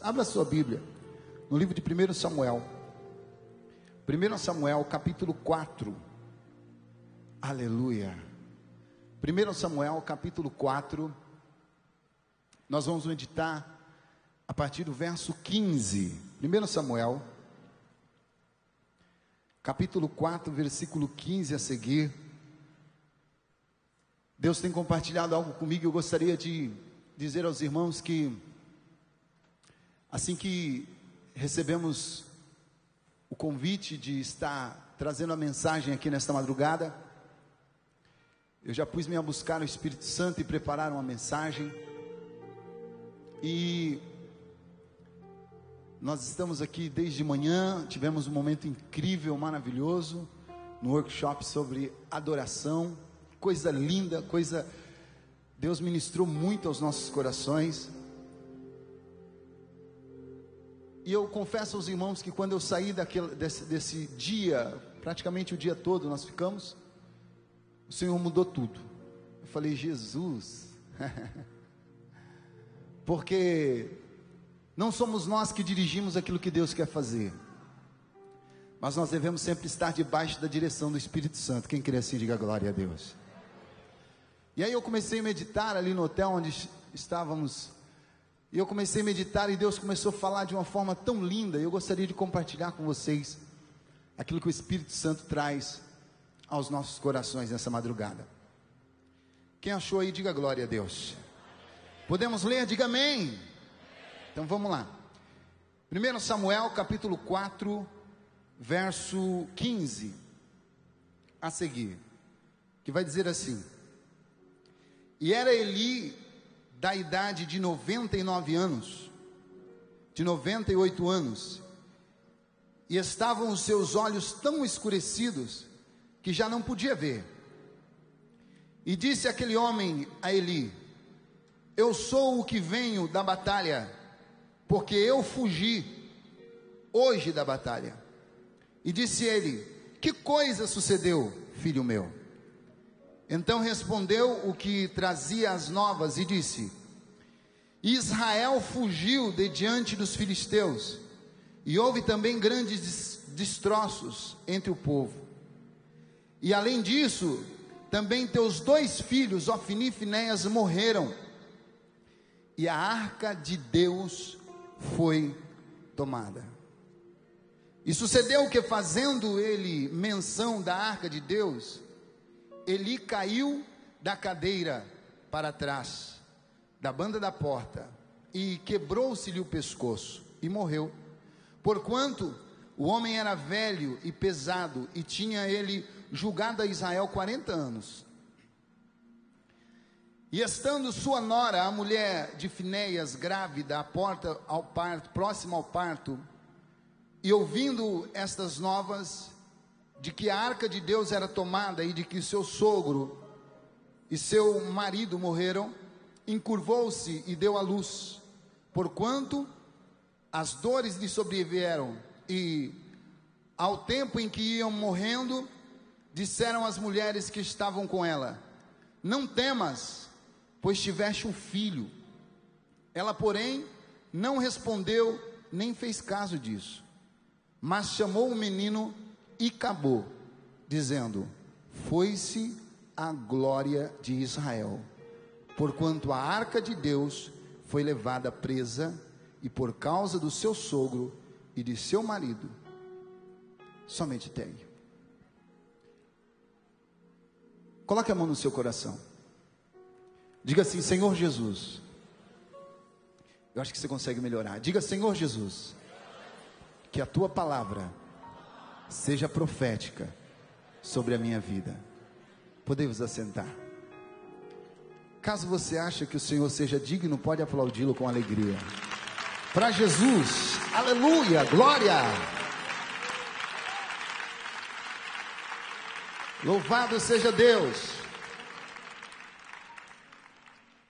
Abra sua Bíblia no livro de 1 Samuel. 1 Samuel capítulo 4. Aleluia. 1 Samuel capítulo 4. Nós vamos meditar a partir do verso 15. 1 Samuel capítulo 4, versículo 15 a seguir. Deus tem compartilhado algo comigo. Eu gostaria de dizer aos irmãos que assim que recebemos o convite de estar trazendo a mensagem aqui nesta madrugada, eu já pus-me a buscar o Espírito Santo e preparar uma mensagem. E nós estamos aqui desde manhã, tivemos um momento incrível, maravilhoso, no workshop sobre adoração, coisa linda, Deus ministrou muito aos nossos corações. E eu confesso aos irmãos que quando eu saí desse dia, praticamente o dia todo nós ficamos, o Senhor mudou tudo. Eu falei, Jesus, porque não somos nós que dirigimos aquilo que Deus quer fazer, mas nós devemos sempre estar debaixo da direção do Espírito Santo. Quem crê assim, diga glória a Deus. E aí eu comecei a meditar ali no hotel onde estávamos. E eu comecei a meditar e Deus começou a falar de uma forma tão linda. Eu gostaria de compartilhar com vocês aquilo que o Espírito Santo traz aos nossos corações nessa madrugada. Quem achou aí, diga glória a Deus. Podemos ler? Diga amém. Então vamos lá. 1 Samuel capítulo 4, verso 15 a seguir, que vai dizer assim: E era Eli da idade de 99 anos, de 98 anos, e estavam os seus olhos tão escurecidos, que já não podia ver. E disse aquele homem a Eli: Eu sou o que venho da batalha, porque eu fugi hoje da batalha. E disse ele: Que coisa sucedeu, filho meu? Então respondeu o que trazia as novas e disse: Israel fugiu de diante dos filisteus, e houve também grandes destroços entre o povo. E além disso, também teus 2 filhos, Ofni e Finéias, morreram, e a arca de Deus foi tomada. E sucedeu que, fazendo ele menção da arca de Deus, Eli caiu da cadeira para trás, da banda da porta, e quebrou-se-lhe o pescoço, e morreu. Porquanto o homem era velho e pesado, e tinha ele julgado a Israel 40 anos. E estando sua nora, a mulher de Finéias, grávida, à porta ao parto, próxima ao parto, e ouvindo estas novas, de que a arca de Deus era tomada, e de que seu sogro e seu marido morreram, encurvou-se e deu à luz, porquanto as dores lhe sobrevieram. E ao tempo em que iam morrendo, disseram as mulheres que estavam com ela: Não temas, pois tiveste um filho. Ela, porém, não respondeu, nem fez caso disso, mas chamou o menino e acabou, dizendo: Foi-se a glória de Israel, porquanto a arca de Deus foi levada presa, e por causa do seu sogro e de seu marido, somente tem. Coloque a mão no seu coração, diga assim: Senhor Jesus. Eu acho que você consegue melhorar. Diga: Senhor Jesus, que a tua palavra seja profética sobre a minha vida. Podemos assentar. Caso você ache que o Senhor seja digno, pode aplaudi-lo com alegria. Para Jesus, aleluia, glória. Louvado seja Deus.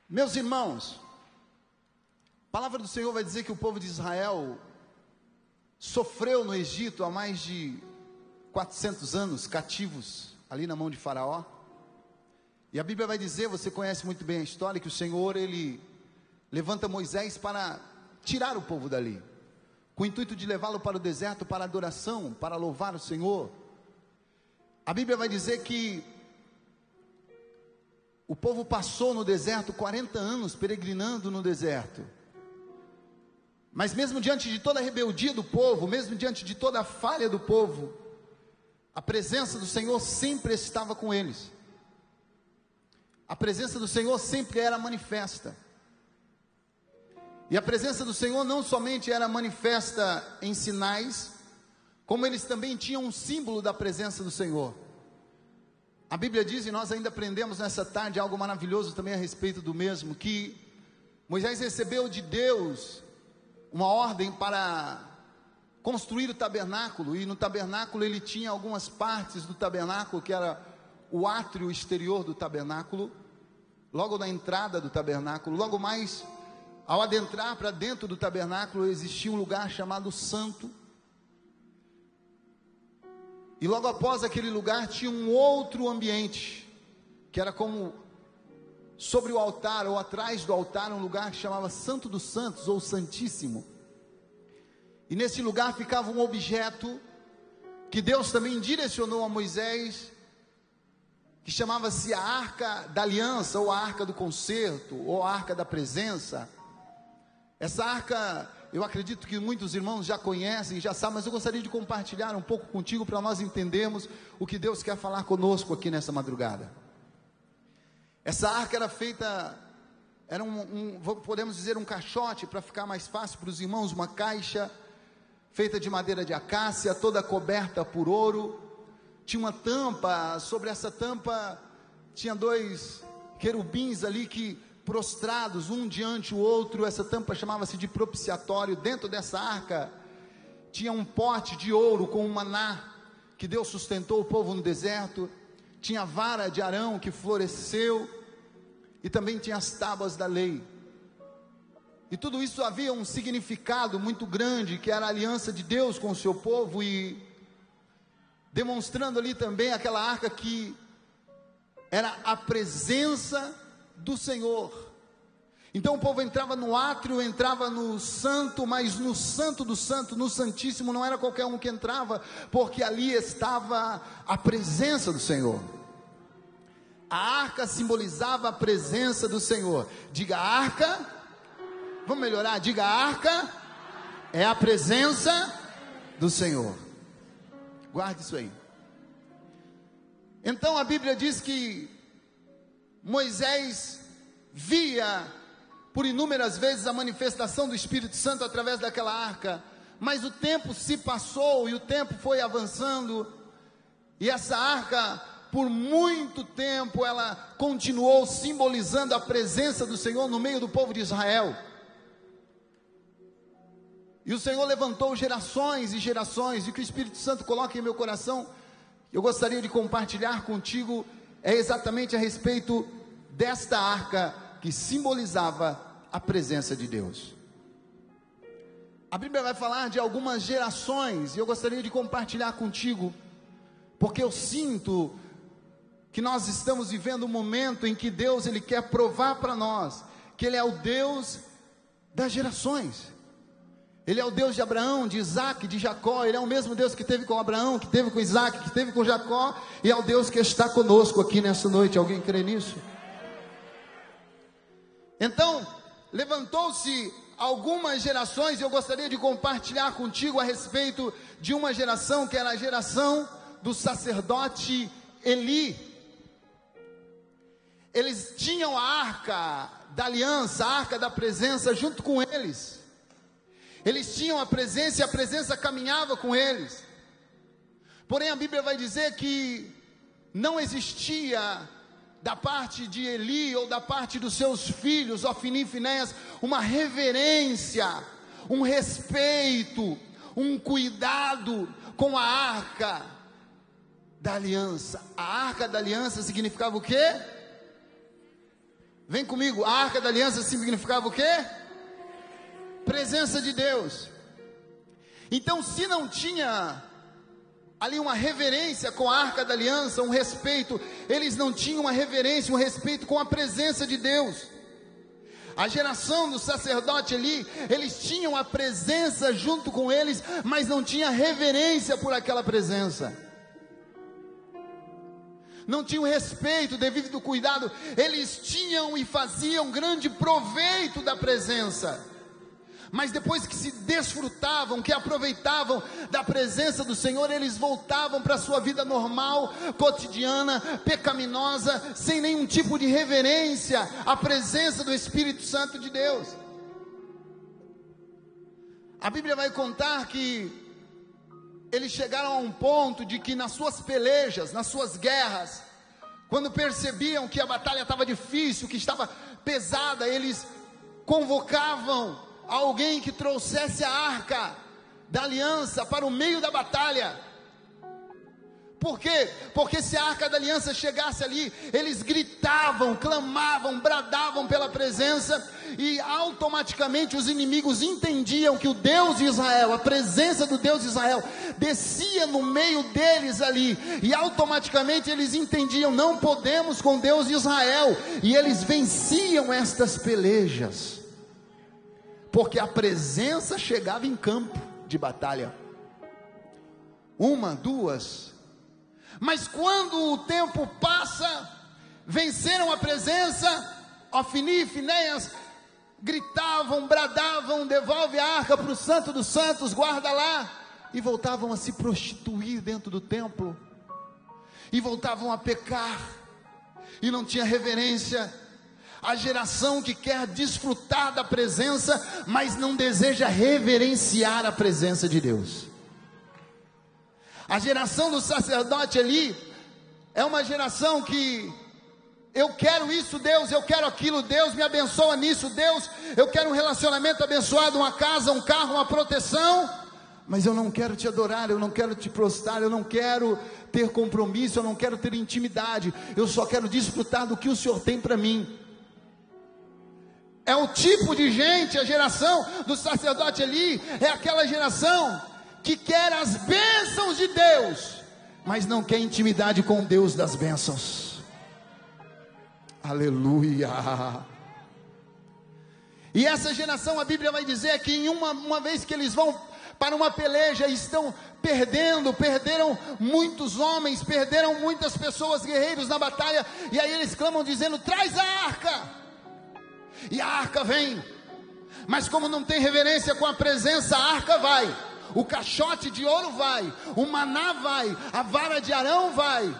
Meus irmãos, a palavra do Senhor vai dizer que o povo de Israel sofreu no Egito há mais de 400 anos, cativos ali na mão de Faraó. E a Bíblia vai dizer, você conhece muito bem a história, que o Senhor, ele levanta Moisés para tirar o povo dali, com o intuito de levá-lo para o deserto, para adoração, para louvar o Senhor. A Bíblia vai dizer que o povo passou no deserto 40 anos peregrinando no deserto. Mas mesmo diante de toda a rebeldia do povo, mesmo diante de toda a falha do povo, a presença do Senhor sempre estava com eles. A presença do Senhor sempre era manifesta. E a presença do Senhor não somente era manifesta em sinais, como eles também tinham um símbolo da presença do Senhor. A Bíblia diz, e nós ainda aprendemos nessa tarde algo maravilhoso também a respeito do mesmo, que Moisés recebeu de Deus uma ordem para construir o tabernáculo, e no tabernáculo ele tinha algumas partes do tabernáculo, que era o átrio exterior do tabernáculo, logo na entrada do tabernáculo, logo mais, ao adentrar para dentro do tabernáculo, existia um lugar chamado Santo, e logo após aquele lugar tinha um outro ambiente, que era como sobre o altar, ou atrás do altar, um lugar que chamava Santo dos Santos, ou Santíssimo. E nesse lugar ficava um objeto, que Deus também direcionou a Moisés, que chamava-se a Arca da Aliança, ou a Arca do Concerto, ou a Arca da Presença. Essa arca, eu acredito que muitos irmãos já conhecem, já sabem, mas eu gostaria de compartilhar um pouco contigo, para nós entendermos o que Deus quer falar conosco aqui nessa madrugada. Essa arca era feita, era podemos dizer um caixote, para ficar mais fácil para os irmãos, uma caixa, feita de madeira de acácia, toda coberta por ouro, tinha uma tampa, sobre essa tampa, tinha 2 querubins ali que, prostrados um diante o outro, essa tampa chamava-se de propiciatório. Dentro dessa arca, tinha um pote de ouro com um maná, que Deus sustentou o povo no deserto, tinha a vara de Arão que floresceu, e também tinha as tábuas da lei, e tudo isso havia um significado muito grande, que era a aliança de Deus com o seu povo, e demonstrando ali também aquela arca que era a presença do Senhor. Então o povo entrava no átrio, entrava no santo, mas no santo do santo, no santíssimo, não era qualquer um que entrava, porque ali estava a presença do Senhor. A arca simbolizava a presença do Senhor. Diga arca, vamos melhorar, diga arca, é a presença do Senhor. Guarde isso aí. Então a Bíblia diz que Moisés via por inúmeras vezes a manifestação do Espírito Santo através daquela arca, mas o tempo se passou e o tempo foi avançando, e essa arca, por muito tempo, ela continuou simbolizando a presença do Senhor no meio do povo de Israel. E o Senhor levantou gerações e gerações, e o que o Espírito Santo coloca em meu coração, eu gostaria de compartilhar contigo, é exatamente a respeito desta arca que simbolizava a presença de Deus. A Bíblia vai falar de algumas gerações, e eu gostaria de compartilhar contigo, porque eu sinto que nós estamos vivendo um momento em que Deus, Ele quer provar para nós, que Ele é o Deus das gerações. Ele é o Deus de Abraão, de Isaac, de Jacó. Ele é o mesmo Deus que teve com Abraão, que teve com Isaac, que teve com Jacó, e é o Deus que está conosco aqui nessa noite. Alguém crê nisso? Então, levantou-se algumas gerações, e eu gostaria de compartilhar contigo a respeito de uma geração, que era a geração do sacerdote Eli. Eles tinham a arca da aliança, a arca da presença junto com eles. Eles tinham a presença, e a presença caminhava com eles. Porém a Bíblia vai dizer que não existia da parte de Eli, ou da parte dos seus filhos, Ofni e Finéias, uma reverência, um respeito, um cuidado com a arca da aliança. A arca da aliança significava o quê? Vem comigo, a arca da aliança significava o quê? Presença de Deus. Então, se não tinha ali uma reverência com a arca da aliança, um respeito, eles não tinham uma reverência, um respeito com a presença de Deus. A geração do sacerdote ali, eles tinham a presença junto com eles, mas não tinha reverência por aquela presença. Não tinham respeito, devido cuidado. Eles tinham e faziam grande proveito da presença. Mas depois que se desfrutavam, que aproveitavam da presença do Senhor, eles voltavam para a sua vida normal, cotidiana, pecaminosa, sem nenhum tipo de reverência à presença do Espírito Santo de Deus. A Bíblia vai contar que eles chegaram a um ponto de que nas suas pelejas, nas suas guerras, quando percebiam que a batalha estava difícil, que estava pesada, eles convocavam alguém que trouxesse a arca da aliança para o meio da batalha. Por quê? Porque se a arca da aliança chegasse ali, eles gritavam, clamavam, bradavam pela presença, e automaticamente os inimigos entendiam que o Deus de Israel, a presença do Deus de Israel, descia no meio deles ali, e automaticamente eles entendiam: não podemos com Deus de Israel, e eles venciam estas pelejas, porque a presença chegava em campo de batalha. Uma, duas. Mas quando o tempo passa, venceram a presença, Ofni e Finéias gritavam, bradavam: devolve a arca para o Santo dos Santos, guarda lá. E voltavam a se prostituir dentro do templo, e voltavam a pecar, e não tinha reverência. A geração que quer desfrutar da presença, mas não deseja reverenciar a presença de Deus. A geração do sacerdote ali é uma geração que: eu quero isso, Deus, eu quero aquilo, Deus, me abençoa nisso, Deus, eu quero um relacionamento abençoado, uma casa, um carro, uma proteção, mas eu não quero te adorar, eu não quero te prostrar, eu não quero ter compromisso, eu não quero ter intimidade, eu só quero desfrutar do que o Senhor tem para mim. É o tipo de gente, a geração do sacerdote ali, é aquela geração que quer as bênçãos de Deus, mas não quer intimidade com Deus das bênçãos. Aleluia. E essa geração, a Bíblia vai dizer que em uma vez que eles vão para uma peleja, estão perderam muitos homens, perderam muitas pessoas, guerreiros na batalha, e aí eles clamam dizendo: traz a arca. E a arca vem, mas como não tem reverência com a presença, a arca vai, o caixote de ouro vai, o maná vai, a vara de Arão vai,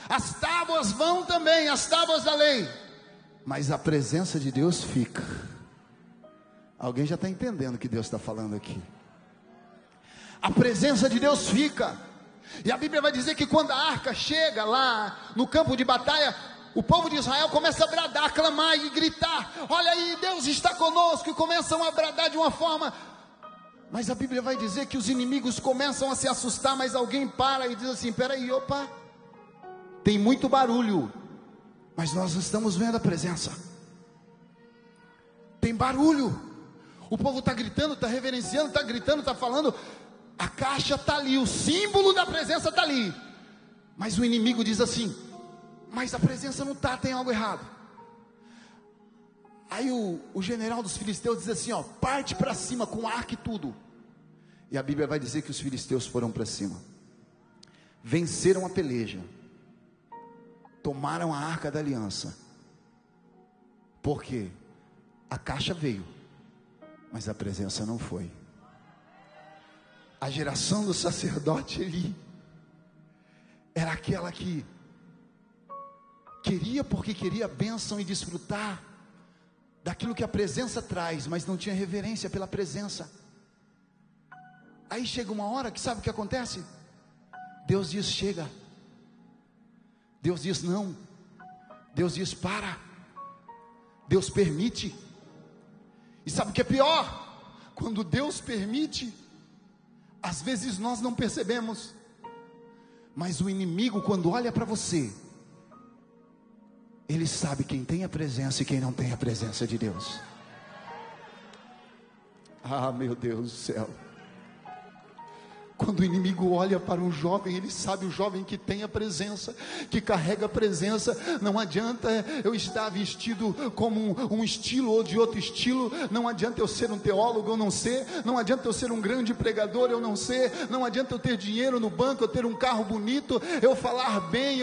as tábuas vão também, as tábuas da lei, mas a presença de Deus fica. Alguém já está entendendo o que Deus está falando aqui? A presença de Deus fica. E a Bíblia vai dizer que quando a arca chega lá no campo de batalha, o povo de Israel começa a bradar, a clamar e gritar: olha aí, Deus está conosco, e começam a bradar de uma forma. Mas a Bíblia vai dizer que os inimigos começam a se assustar, mas alguém para e diz assim: peraí, opa, tem muito barulho, mas nós não estamos vendo a presença. Tem barulho, o povo está gritando, está reverenciando, está gritando, está falando, a caixa está ali, o símbolo da presença está ali, mas o inimigo diz assim: mas a presença não está, tem algo errado. Aí o general dos filisteus diz assim: ó, parte para cima com arco e tudo. E a Bíblia vai dizer que os filisteus foram para cima, venceram a peleja, tomaram a arca da aliança. Por quê? A caixa veio, mas a presença não foi. A geração do sacerdote ali era aquela que queria, porque queria bênção e desfrutar daquilo que a presença traz, mas não tinha reverência pela presença. Aí chega uma hora que sabe o que acontece? Deus diz: chega. Deus diz não. Deus diz: para. Deus permite. E sabe o que é pior? Quando Deus permite, às vezes nós não percebemos, mas o inimigo, quando olha para você, ele sabe quem tem a presença e quem não tem a presença de Deus. Ah, meu Deus do céu. Quando o inimigo olha para um jovem, ele sabe, o jovem que tem a presença, que carrega a presença. Não adianta eu estar vestido como um estilo ou de outro estilo, não adianta eu ser um teólogo, eu não ser, não adianta eu ser um grande pregador, eu não ser, não adianta eu ter dinheiro no banco, eu ter um carro bonito, eu falar bem,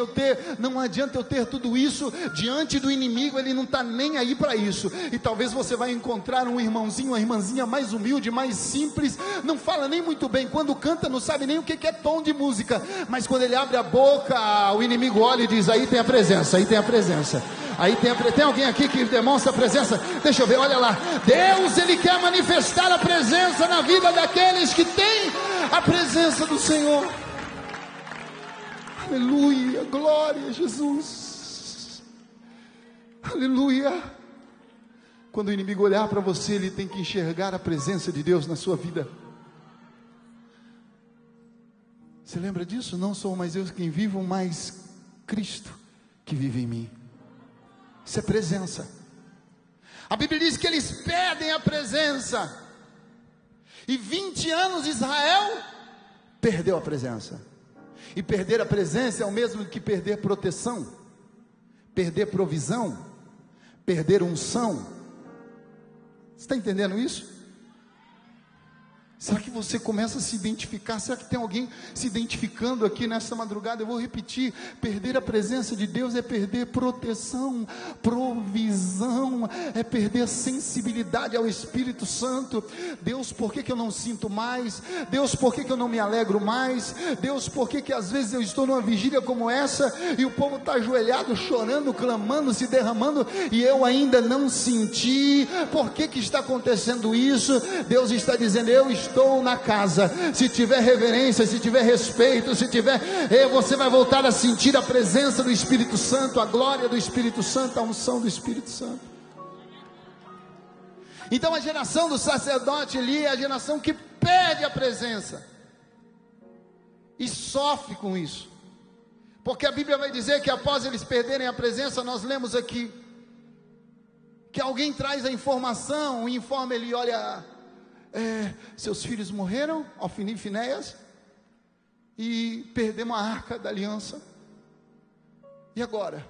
não adianta eu ter tudo isso. Diante do inimigo, ele não está nem aí para isso. E talvez você vai encontrar um irmãozinho, uma irmãzinha mais humilde, mais simples, não fala nem muito bem, quando canta não sabe nem o que é tom de música, mas quando ele abre a boca, o inimigo olha e diz: aí tem a presença, aí tem a presença, aí tem alguém aqui que demonstra a presença? Deixa eu ver, olha lá, Deus, ele quer manifestar a presença na vida daqueles que têm a presença do Senhor. Aleluia, glória a Jesus, aleluia. Quando o inimigo olhar para você, ele tem que enxergar a presença de Deus na sua vida. Você lembra disso? Não sou mais eu quem vivo, mas Cristo que vive em mim. Isso é presença. A Bíblia diz que eles pedem a presença, e 20 anos Israel perdeu a presença. E perder a presença é o mesmo que perder proteção, perder provisão, perder unção. Você está entendendo isso? Será que você começa a se identificar? Será que tem alguém se identificando aqui nessa madrugada? Eu vou repetir: perder a presença de Deus é perder proteção, provisão, é perder sensibilidade ao Espírito Santo. Deus, por que eu não sinto mais? Deus, por que eu não me alegro mais? Deus, por que às vezes eu estou numa vigília como essa, e o povo está ajoelhado, chorando, clamando, se derramando, e eu ainda não senti? Por que está acontecendo isso? Deus está dizendo: eu estou na casa. Se tiver reverência, se tiver respeito, você vai voltar a sentir a presença do Espírito Santo, a glória do Espírito Santo, a unção do Espírito Santo. Então a geração do sacerdote ali é a geração que pede a presença e sofre com isso, porque a Bíblia vai dizer que após eles perderem a presença, nós lemos aqui que alguém traz a informação, informa ele: olha, seus filhos morreram, Ofni e Finéias, e perdemos a arca da aliança. E agora?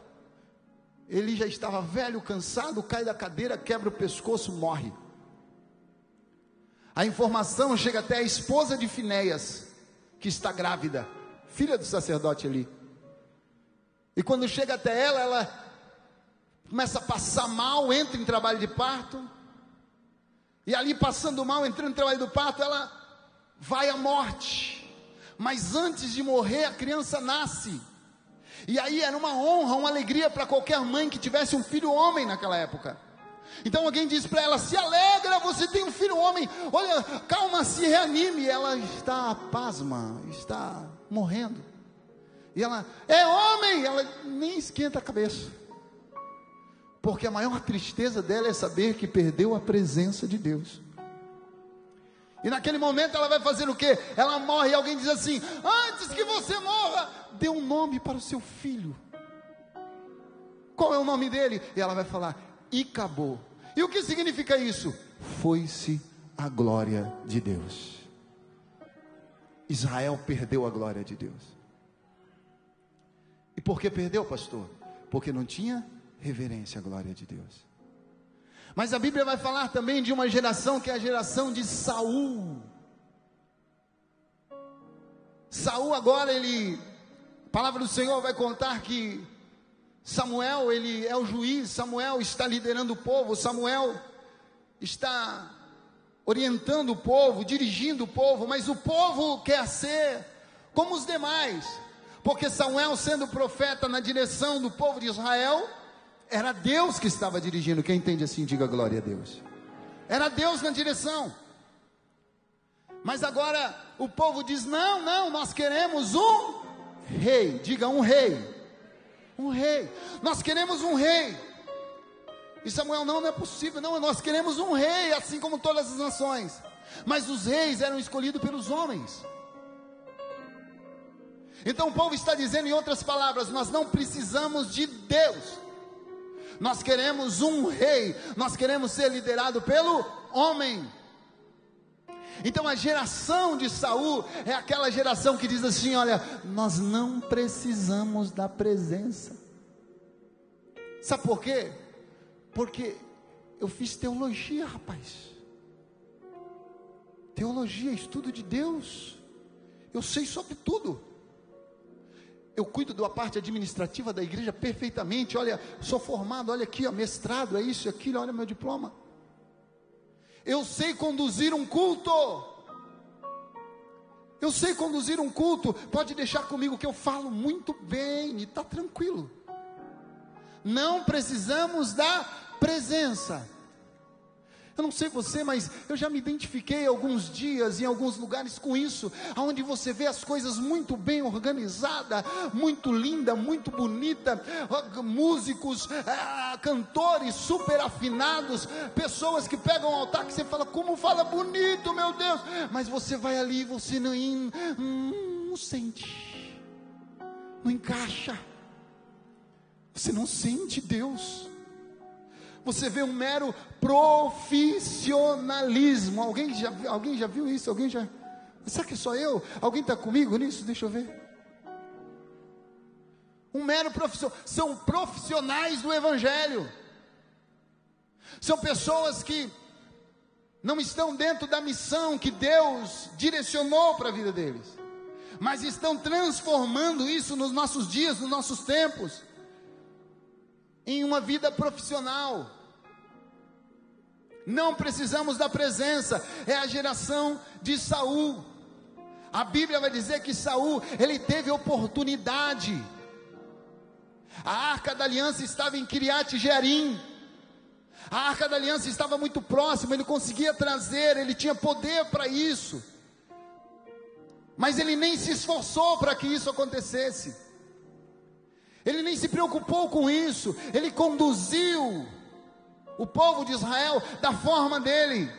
Ele já estava velho, cansado, cai da cadeira, quebra o pescoço, morre. A informação chega até a esposa de Finéias, que está grávida, filha do sacerdote ali. E quando chega até ela, ela começa a passar mal, entra em trabalho de parto. E ali, passando mal, entrando no trabalho do parto, ela vai à morte. Mas antes de morrer, a criança nasce. E aí era uma honra, uma alegria para qualquer mãe que tivesse um filho homem naquela época. Então alguém diz para ela: se alegra, você tem um filho homem. Olha, calma, se reanime. Ela está pasma, está morrendo. E ela: é homem. Ela nem esquenta a cabeça, porque a maior tristeza dela é saber que perdeu a presença de Deus. E naquele momento ela vai fazer o quê? Ela morre, e alguém diz assim: antes que você morra, dê um nome para o seu filho. Qual é o nome dele? E ela vai falar: Icabô. E o que significa isso? Foi-se a glória de Deus. Israel perdeu a glória de Deus. E por que perdeu, pastor? Porque não tinha reverência à glória de Deus. Mas a Bíblia vai falar também de uma geração que é a geração de Saul. Saul agora, a palavra do Senhor vai contar que Samuel, ele é o juiz, Samuel está liderando o povo, Samuel está orientando o povo, dirigindo o povo, mas o povo quer ser como os demais, porque Samuel, sendo profeta na direção do povo de Israel, era Deus que estava dirigindo. Quem entende assim, diga glória a Deus. Era Deus na direção. Mas agora o povo diz: não, nós queremos um rei. Diga: um rei. Um rei. Nós queremos um rei. E Samuel: não é possível, não, nós queremos um rei, assim como todas as nações. Mas os reis eram escolhidos pelos homens. Então o povo está dizendo, em outras palavras: nós não precisamos de Deus, nós queremos um rei, nós queremos ser liderado pelo homem. Então a geração de Saul é aquela geração que diz assim: olha, nós não precisamos da presença. Sabe por quê? Porque eu fiz teologia, rapaz. Teologia, estudo de Deus. Eu sei sobre tudo. Eu cuido da parte administrativa da igreja perfeitamente. Olha, sou formado, olha aqui, ó, mestrado, é isso e aquilo, olha meu diploma. Eu sei conduzir um culto. Eu sei conduzir um culto. Pode deixar comigo que eu falo muito bem e está tranquilo. Não precisamos da presença. Eu não sei você, mas eu já me identifiquei alguns dias em alguns lugares com isso, onde você vê as coisas muito bem organizadas, muito linda, muito bonita, músicos, cantores super afinados, pessoas que pegam o altar que você fala, como fala bonito, meu Deus, mas você vai ali e você não sente, não encaixa, você não sente Deus. Você vê um mero profissionalismo. Alguém já viu isso? Será que só eu? Alguém está comigo nisso? Deixa eu ver. Um mero profissional. São profissionais do Evangelho. São pessoas que não estão dentro da missão que Deus direcionou para a vida deles, mas estão transformando isso nos nossos dias, nos nossos tempos, em uma vida profissional. Não precisamos da presença. É a geração de Saul. A Bíblia vai dizer que Saul, ele teve oportunidade. A Arca da Aliança estava em Kiriat Jearim. A Arca da Aliança estava muito próxima, ele conseguia trazer, ele tinha poder para isso. Mas ele nem se esforçou para que isso acontecesse. Ele nem se preocupou com isso. Ele conduziu o povo de Israel da forma dele.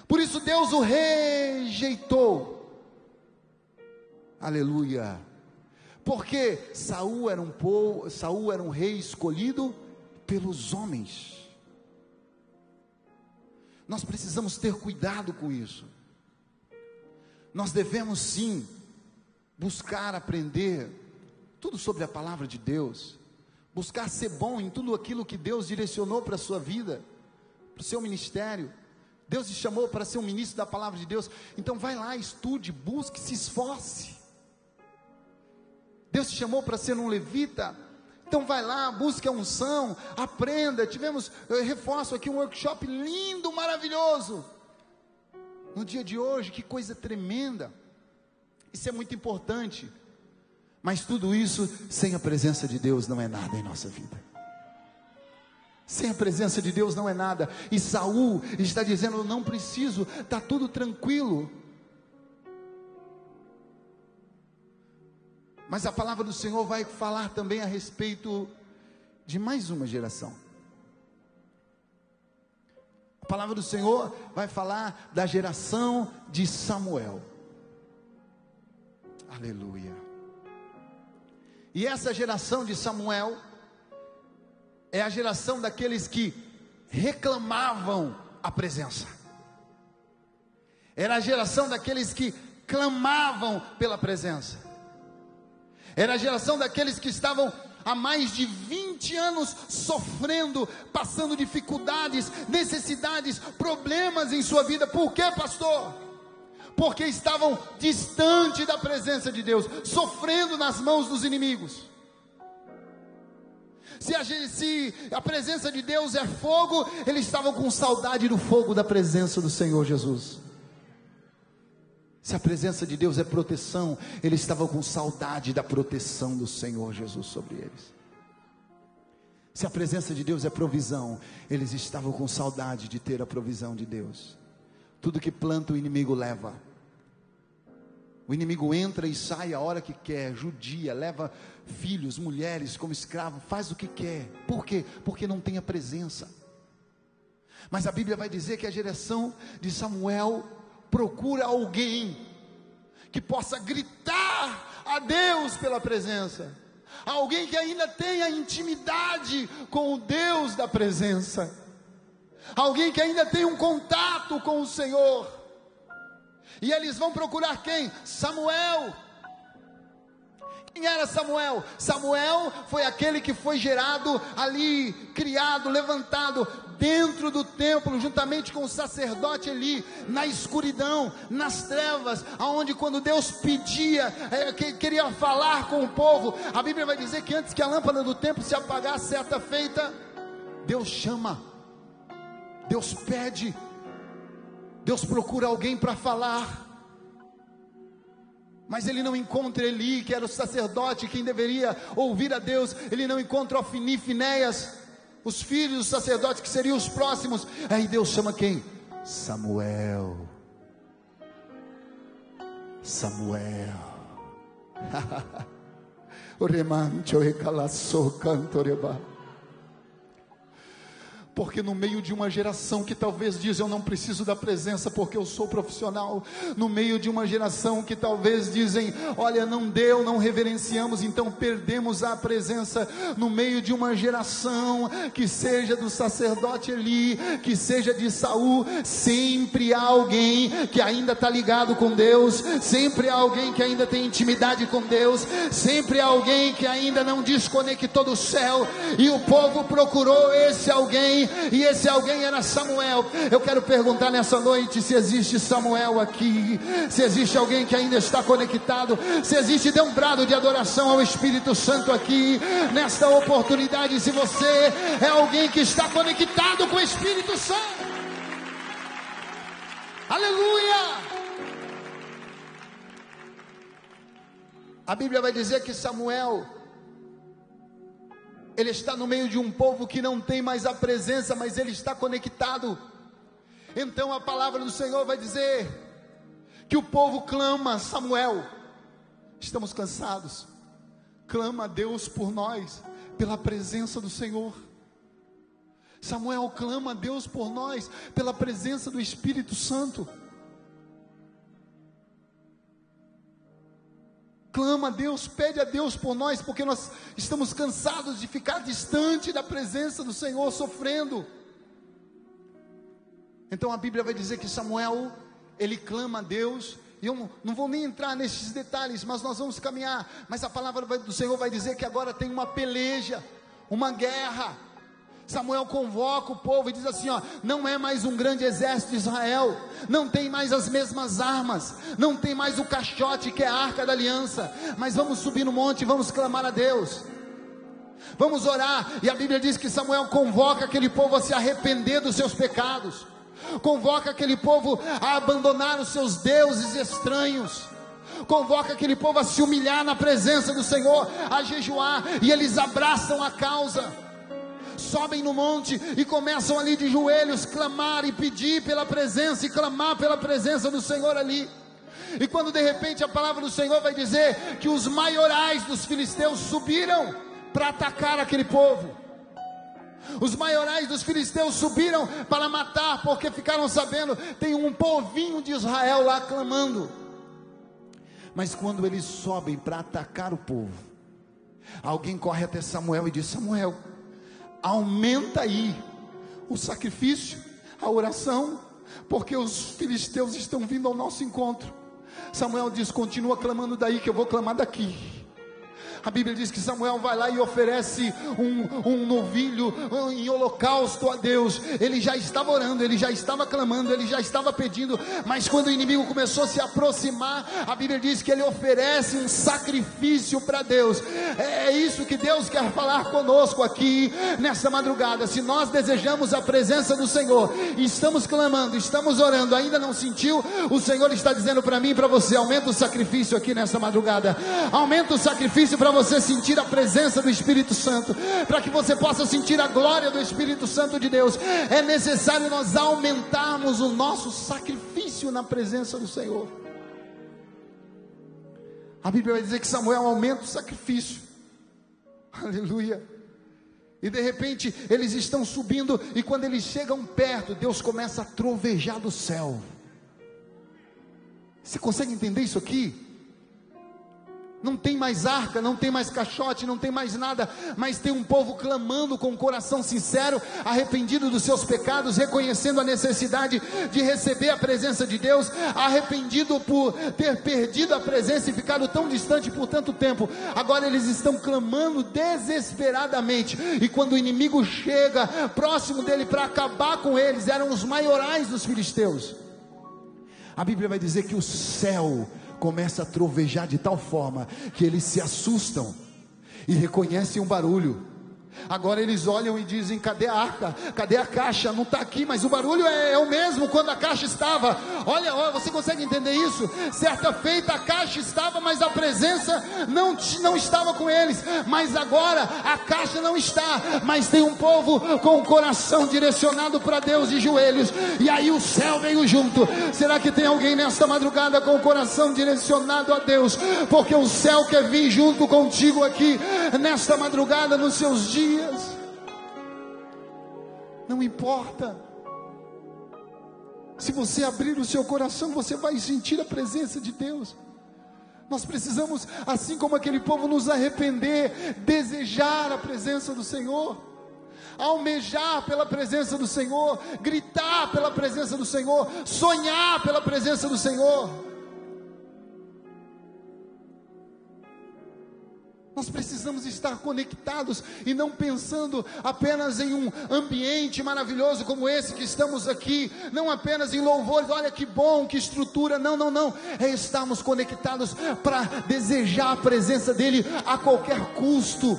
Por isso Deus o rejeitou. Aleluia. Porque Saul era um rei escolhido pelos homens. Nós precisamos ter cuidado com isso. Nós devemos sim buscar aprender tudo sobre a palavra de Deus, buscar ser bom em tudo aquilo que Deus direcionou para a sua vida, para o seu ministério. Deus te chamou para ser um ministro da palavra de Deus, então vai lá, estude, busque, se esforce. Deus te chamou para ser um levita, então vai lá, busque a unção, aprenda. Eu reforço aqui um workshop lindo, maravilhoso, no dia de hoje, que coisa tremenda. Isso é muito importante. Mas tudo isso, sem a presença de Deus, não é nada em nossa vida. Sem a presença de Deus não é nada. E Saul está dizendo, não preciso, está tudo tranquilo. Mas a palavra do Senhor vai falar também a respeito de mais uma geração. A palavra do Senhor vai falar da geração de Samuel. Aleluia. E essa geração de Samuel é a geração daqueles que reclamavam a presença. Era a geração daqueles que clamavam pela presença. Era a geração daqueles que estavam há mais de 20 anos sofrendo, passando dificuldades, necessidades, problemas em sua vida. Por quê, pastor? Porque estavam distante da presença de Deus, sofrendo nas mãos dos inimigos. Se a presença de Deus é fogo, eles estavam com saudade do fogo da presença do Senhor Jesus. Se a presença de Deus é proteção, eles estavam com saudade da proteção do Senhor Jesus sobre eles. Se a presença de Deus é provisão, eles estavam com saudade de ter a provisão de Deus. Tudo que planta o inimigo leva. O inimigo entra e sai a hora que quer, judia, leva filhos, mulheres como escravo, faz o que quer. Por quê? Porque não tem a presença. Mas a Bíblia vai dizer que a geração de Samuel procura alguém que possa gritar a Deus pela presença. Alguém que ainda tenha intimidade com o Deus da presença. Alguém que ainda tenha um contato com o Senhor. E eles vão procurar quem? Samuel. Quem era Samuel? Samuel foi aquele que foi gerado ali, criado, levantado dentro do templo, juntamente com o sacerdote Eli, na escuridão, nas trevas, aonde quando Deus pedia, queria falar com o povo, a Bíblia vai dizer que antes que a lâmpada do templo se apagasse, certa feita, Deus chama, Deus pede, Deus procura alguém para falar, mas ele não encontra Eli, que era o sacerdote, quem deveria ouvir a Deus. Ele não encontra Ofni e Finéias, os filhos dos sacerdotes, que seriam os próximos. Aí Deus chama quem? Samuel. Samuel. Porque no meio de uma geração que talvez diz: eu não preciso da presença porque eu sou profissional, no meio de uma geração que talvez dizem: olha, não deu, não reverenciamos, então perdemos a presença, no meio de uma geração que seja do sacerdote Eli, que seja de Saul, sempre há alguém que ainda está ligado com Deus, sempre há alguém que ainda tem intimidade com Deus, sempre há alguém que ainda não desconectou do céu, e o povo procurou esse alguém, e esse alguém era Samuel. Eu quero perguntar nessa noite se existe Samuel aqui, se existe alguém que ainda está conectado, se existe, dê um brado de adoração ao Espírito Santo aqui, nesta oportunidade, se você é alguém que está conectado com o Espírito Santo. Aleluia! A Bíblia vai dizer que Samuel, ele está no meio de um povo que não tem mais a presença, mas ele está conectado. Então a palavra do Senhor vai dizer que o povo clama: Samuel, estamos cansados, clama a Deus por nós, pela presença do Senhor. Samuel clama a Deus por nós, pela presença do Espírito Santo. Clama a Deus, pede a Deus por nós, porque nós estamos cansados de ficar distante da presença do Senhor, sofrendo. Então a Bíblia vai dizer que Samuel, ele clama a Deus, e eu não vou nem entrar nesses detalhes, mas nós vamos caminhar. Mas a palavra do Senhor vai dizer que agora tem uma peleja, uma guerra. Samuel convoca o povo e diz assim: ó, não é mais um grande exército de Israel, não tem mais as mesmas armas, não tem mais o caixote que é a arca da aliança, mas vamos subir no monte e vamos clamar a Deus, vamos orar. E a Bíblia diz que Samuel convoca aquele povo a se arrepender dos seus pecados, convoca aquele povo a abandonar os seus deuses estranhos, convoca aquele povo a se humilhar na presença do Senhor, a jejuar, e eles abraçam a causa, sobem no monte e começam ali de joelhos, clamar e pedir pela presença, e clamar pela presença do Senhor ali. E quando de repente a palavra do Senhor vai dizer que os maiorais dos filisteus subiram para atacar aquele povo, os maiorais dos filisteus subiram para matar, porque ficaram sabendo, tem um povinho de Israel lá clamando. Mas quando eles sobem para atacar o povo, alguém corre até Samuel e diz: Samuel, aumenta aí o sacrifício, a oração, porque os filisteus estão vindo ao nosso encontro. Samuel diz: continua clamando daí, que eu vou clamar daqui. A Bíblia diz que Samuel vai lá e oferece um novilho em holocausto a Deus. Ele já estava orando, ele já estava clamando, ele já estava pedindo, mas quando o inimigo começou a se aproximar, a Bíblia diz que ele oferece um sacrifício para Deus. É isso que Deus quer falar conosco aqui nessa madrugada. Se nós desejamos a presença do Senhor, estamos clamando, estamos orando, ainda não sentiu, o Senhor está dizendo para mim e para você: aumenta o sacrifício aqui nessa madrugada, aumenta o sacrifício para você sentir a presença do Espírito Santo, para que você possa sentir a glória do Espírito Santo de Deus. É necessário nós aumentarmos o nosso sacrifício na presença do Senhor. A Bíblia vai dizer que Samuel aumenta o sacrifício, aleluia, e de repente eles estão subindo, e quando eles chegam perto, Deus começa a trovejar do céu. Você consegue entender isso aqui? Não tem mais arca, não tem mais caixote, não tem mais nada, mas tem um povo clamando com o coração sincero, arrependido dos seus pecados, reconhecendo a necessidade de receber a presença de Deus, arrependido por ter perdido a presença e ficado tão distante por tanto tempo. Agora eles estão clamando desesperadamente, e quando o inimigo chega próximo dele para acabar com eles, eram os maiorais dos filisteus. A Bíblia vai dizer que o céu começa a trovejar de tal forma que eles se assustam e reconhecem um barulho. Agora eles olham e dizem: cadê a arca? Cadê a caixa? Não está aqui, mas o barulho é o mesmo quando a caixa estava. Olha, você consegue entender isso? Certa feita a caixa estava, mas a presença não estava com eles. Mas agora a caixa não está, mas tem um povo com o coração direcionado para Deus, de joelhos, e aí o céu veio junto. Será que tem alguém nesta madrugada com o coração direcionado a Deus? Porque o céu quer vir junto contigo aqui nesta madrugada, nos seus dias. Não importa, se você abrir o seu coração, você vai sentir a presença de Deus. Nós precisamos, assim como aquele povo, nos arrepender, desejar a presença do Senhor, almejar pela presença do Senhor, gritar pela presença do Senhor, sonhar pela presença do Senhor. Nós precisamos estar conectados e não pensando apenas em um ambiente maravilhoso como esse que estamos aqui, não apenas em louvores, olha que bom, que estrutura, não, é estarmos conectados para desejar a presença dEle a qualquer custo.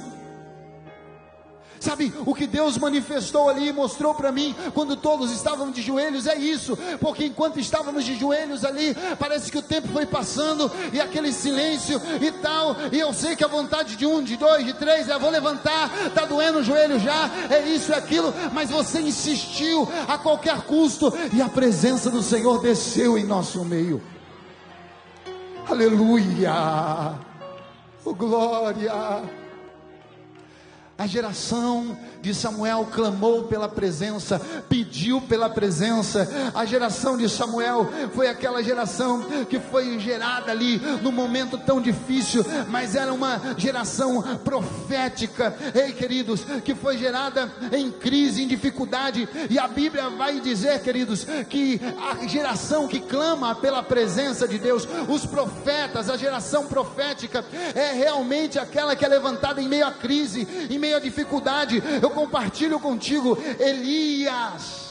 Sabe, o que Deus manifestou ali, mostrou para mim, quando todos estavam de joelhos, é isso, porque enquanto estávamos de joelhos ali, parece que o tempo foi passando, e aquele silêncio e tal, e eu sei que a vontade de um, de dois, de três, vou levantar, está doendo o joelho já, é isso, é aquilo, mas você insistiu a qualquer custo, e a presença do Senhor desceu em nosso meio. Aleluia, oh glória. A geração de Samuel clamou pela presença, pediu pela presença. A geração de Samuel foi aquela geração que foi gerada ali num momento tão difícil, mas era uma geração profética, ei queridos, que foi gerada em crise, em dificuldade. E a Bíblia vai dizer, queridos, que a geração que clama pela presença de Deus, os profetas, a geração profética, é realmente aquela que é levantada em meio à crise, em meio à dificuldade. Eu compartilho contigo, Elias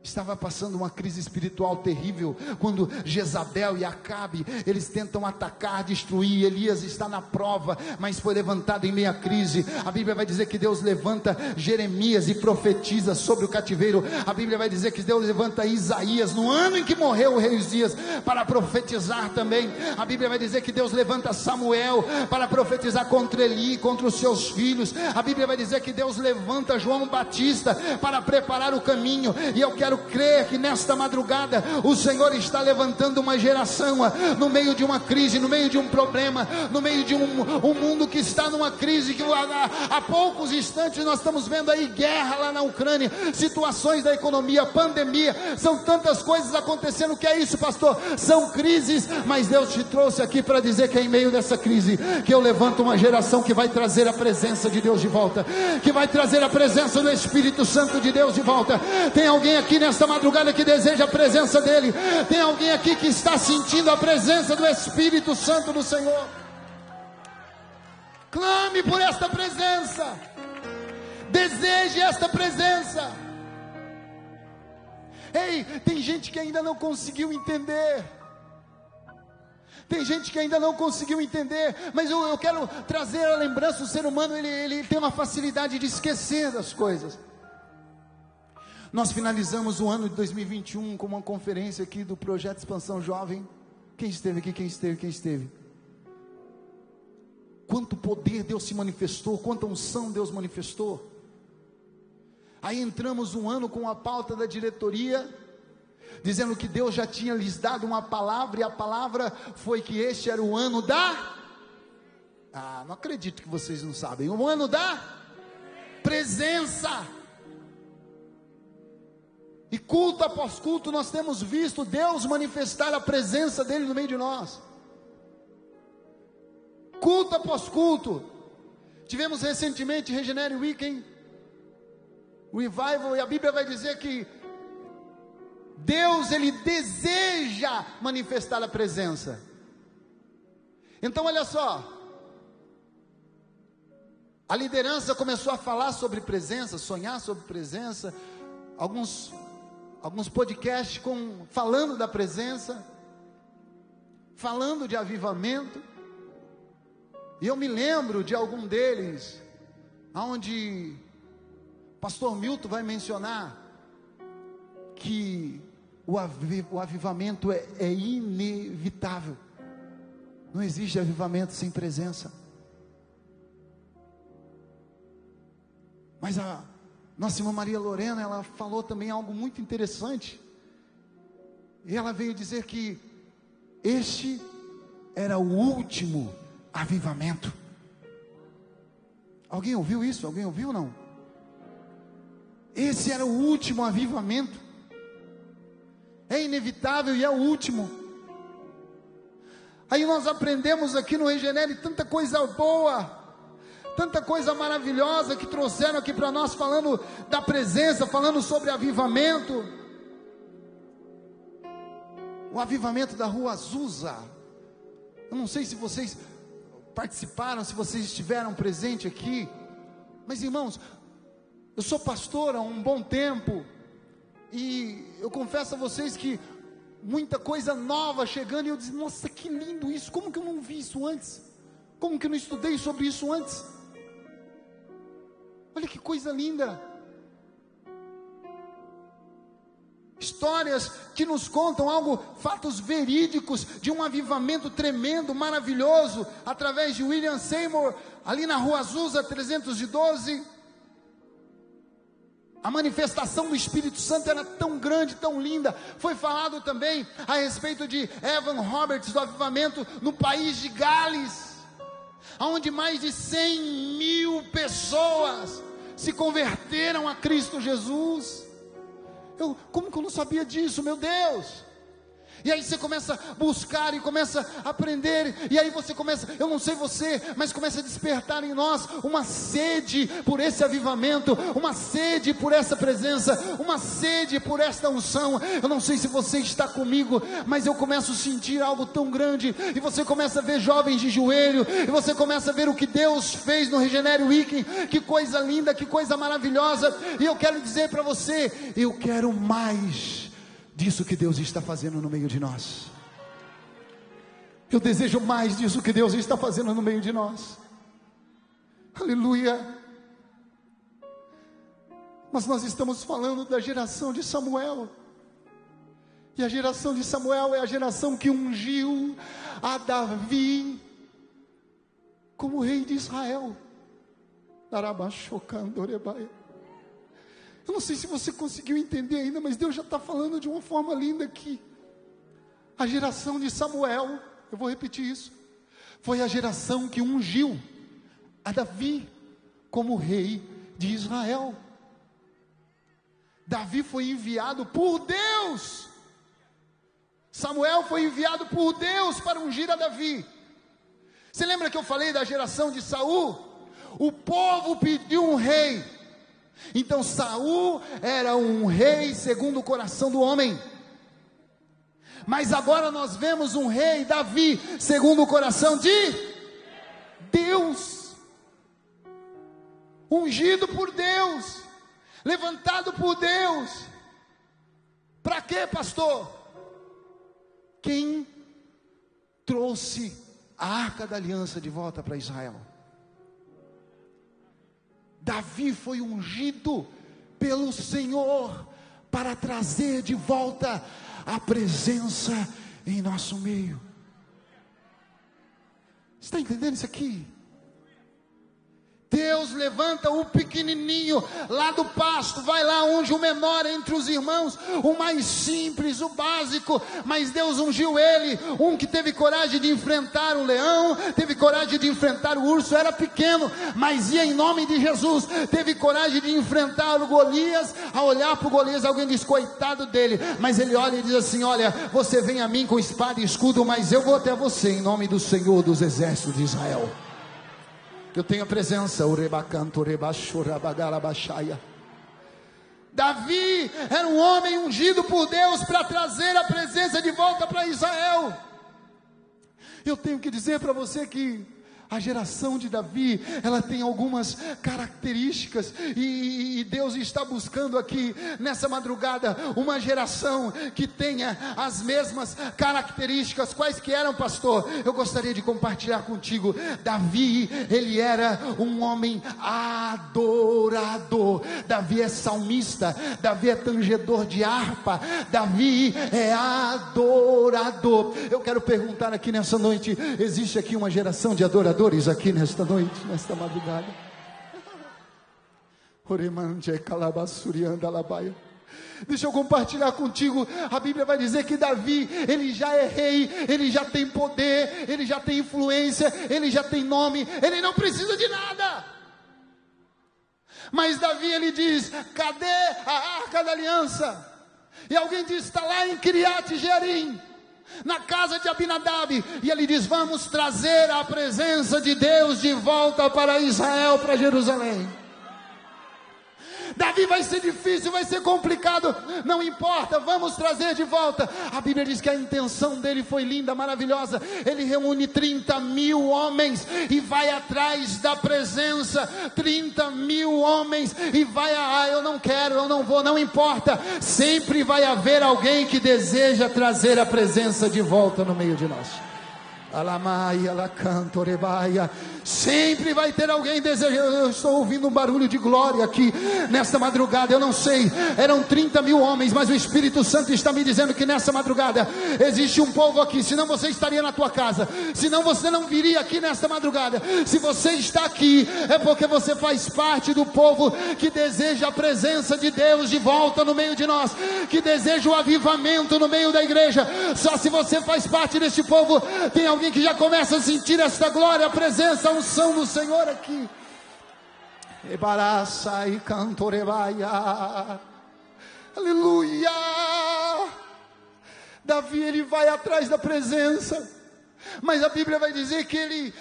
estava passando uma crise espiritual terrível, quando Jezabel e Acabe, eles tentam atacar, destruir. Elias está na prova, mas foi levantado em meia crise. A Bíblia vai dizer que Deus levanta Jeremias e profetiza sobre o cativeiro. A Bíblia vai dizer que Deus levanta Isaías no ano em que morreu o rei Uzias, para profetizar também. A Bíblia vai dizer que Deus levanta Samuel para profetizar contra Eli, contra os seus filhos. A Bíblia vai dizer que Deus levanta João Batista para preparar o caminho. E eu quero crer que nesta madrugada o Senhor está levantando uma geração no meio de uma crise, no meio de um problema, no meio de um mundo que está numa crise, que há poucos instantes nós estamos vendo aí guerra lá na Ucrânia, situações da economia, pandemia, são tantas coisas acontecendo. O que é isso, pastor? São crises, mas Deus te trouxe aqui para dizer que é em meio dessa crise que eu levanto uma geração que vai trazer a presença de Deus de volta, que vai trazer a presença do Espírito Santo de Deus de volta. Tem alguém aqui nesta madrugada que deseja a presença dEle? Tem alguém aqui que está sentindo a presença do Espírito Santo do Senhor? Clame por esta presença, deseje esta presença. Ei, tem gente que ainda não conseguiu entender. Tem gente que ainda não conseguiu entender, mas eu quero trazer a lembrança. O ser humano, ele tem uma facilidade de esquecer das coisas. Nós finalizamos o ano de 2021 com uma conferência aqui do Projeto Expansão Jovem. Quem esteve aqui? Quem esteve? Quanto poder Deus se manifestou, quanta unção Deus manifestou. Aí entramos um ano com a pauta da diretoria, dizendo que Deus já tinha lhes dado uma palavra, e a palavra foi que este era o ano da... não acredito que vocês não sabem. O ano da presença. E culto após culto nós temos visto Deus manifestar a presença dEle no meio de nós. culto após culto. Tivemos recentemente Regenere Weekend, Revival, e a Bíblia vai dizer que Deus, Ele deseja manifestar a presença. Então olha só, a liderança começou a falar sobre presença, sonhar sobre presença, alguns podcasts falando da presença, falando de avivamento, e eu me lembro de algum deles, onde o pastor Milton vai mencionar que o avivamento é inevitável, não existe avivamento sem presença. Mas a nossa irmã Maria Lorena, ela falou também algo muito interessante, e ela veio dizer que este era o último avivamento. Alguém ouviu isso? Alguém ouviu ou não? Esse era o último avivamento, é inevitável e é o último. Aí nós aprendemos aqui no Regenere tanta coisa boa, tanta coisa maravilhosa que trouxeram aqui para nós, falando da presença, falando sobre avivamento. O avivamento da Rua Azusa, eu não sei se vocês participaram, se vocês estiveram presentes aqui, mas irmãos, eu sou pastor há um bom tempo, e eu confesso a vocês que muita coisa nova chegando, e eu disse, nossa, que lindo isso, como que eu não vi isso antes? Como que eu não estudei sobre isso antes? Olha que coisa linda. Histórias que nos contam fatos verídicos de um avivamento tremendo, maravilhoso, através de William Seymour, ali na Rua Azusa 312. A manifestação do Espírito Santo era tão grande, tão linda. Foi falado também a respeito de Evan Roberts, do avivamento no país de Gales, onde mais de 100 mil pessoas se converteram a Cristo Jesus. Como que eu não sabia disso, meu Deus? E aí você começa a buscar e começa a aprender, e aí você começa, eu não sei você, mas começa a despertar em nós uma sede por esse avivamento, uma sede por essa presença, uma sede por esta unção. Eu não sei se você está comigo, mas eu começo a sentir algo tão grande, e você começa a ver jovens de joelho, e você começa a ver o que Deus fez no Regenere Weekend. Que coisa linda, que coisa maravilhosa. E eu quero dizer para você, eu quero mais disso que Deus está fazendo no meio de nós. Eu desejo mais disso que Deus está fazendo no meio de nós. Aleluia. Mas nós estamos falando da geração de Samuel, e a geração de Samuel é a geração que ungiu a Davi como rei de Israel. Eu não sei se você conseguiu entender ainda, mas Deus já está falando de uma forma linda aqui. A geração de Samuel, eu vou repetir isso, foi a geração que ungiu a Davi como rei de Israel. Davi foi enviado por Deus, Samuel foi enviado por Deus para ungir a Davi. Você lembra que eu falei da geração de Saul? O povo pediu um rei. Então Saul era um rei segundo o coração do homem, mas agora nós vemos um rei, Davi, segundo o coração de Deus, ungido por Deus, levantado por Deus. Para quê, pastor? Quem trouxe a arca da aliança de volta para Israel? Davi foi ungido pelo Senhor para trazer de volta a presença em nosso meio. Está entendendo isso aqui? Deus levanta o pequenininho lá do pasto, vai lá, unge o menor entre os irmãos, o mais simples, o básico, mas Deus ungiu ele, um que teve coragem de enfrentar o leão, teve coragem de enfrentar o urso, era pequeno, mas ia em nome de Jesus, teve coragem de enfrentar o Golias. Ao olhar para o Golias, alguém diz, coitado dele, mas ele olha e diz assim, olha, você vem a mim com espada e escudo, mas eu vou até você em nome do Senhor dos exércitos de Israel. Eu tenho a presença. Davi era um homem ungido por Deus para trazer a presença de volta para Israel. Eu tenho que dizer para você que a geração de Davi, ela tem algumas características, e Deus está buscando aqui, nessa madrugada, uma geração que tenha as mesmas características. Quais que eram, pastor? Eu gostaria de compartilhar contigo. Davi, ele era um homem adorador. Davi é salmista, Davi é tangedor de harpa, Davi é adorador. Eu quero perguntar aqui nessa noite, existe aqui uma geração de adoradores aqui nesta noite, nesta madrugada? Deixa eu compartilhar contigo. A Bíblia vai dizer que Davi, ele já é rei, ele já tem poder, ele já tem influência, ele já tem nome, ele não precisa de nada. Mas Davi, ele diz, cadê a arca da aliança? E alguém diz, está lá em Kiriat Jearim, na casa de Abinadab, e ele diz, vamos trazer a presença de Deus de volta para Israel, para Jerusalém. Davi, vai ser difícil, vai ser complicado, não importa, vamos trazer de volta. A Bíblia diz que a intenção dele foi linda, maravilhosa. Ele reúne 30.000 homens e vai atrás da presença. 30.000 homens e vai, eu não quero, eu não vou, não importa. Sempre vai haver alguém que deseja trazer a presença de volta no meio de nós. Alamaia, alacantorebaia. Sempre vai ter alguém desejando. Eu estou ouvindo um barulho de glória aqui nesta madrugada. Eu não sei, eram 30.000 homens, mas o Espírito Santo está me dizendo que nessa madrugada existe um povo aqui. Senão você estaria na tua casa, senão você não viria aqui nesta madrugada. Se você está aqui, é porque você faz parte do povo que deseja a presença de Deus de volta no meio de nós, que deseja o avivamento no meio da igreja. Só se você faz parte deste povo, tem alguém que já começa a sentir esta glória, a presença, a unção do Senhor aqui. Ebaraça e cantorebaia. Aleluia. Davi, ele vai atrás da presença, mas a Bíblia vai dizer que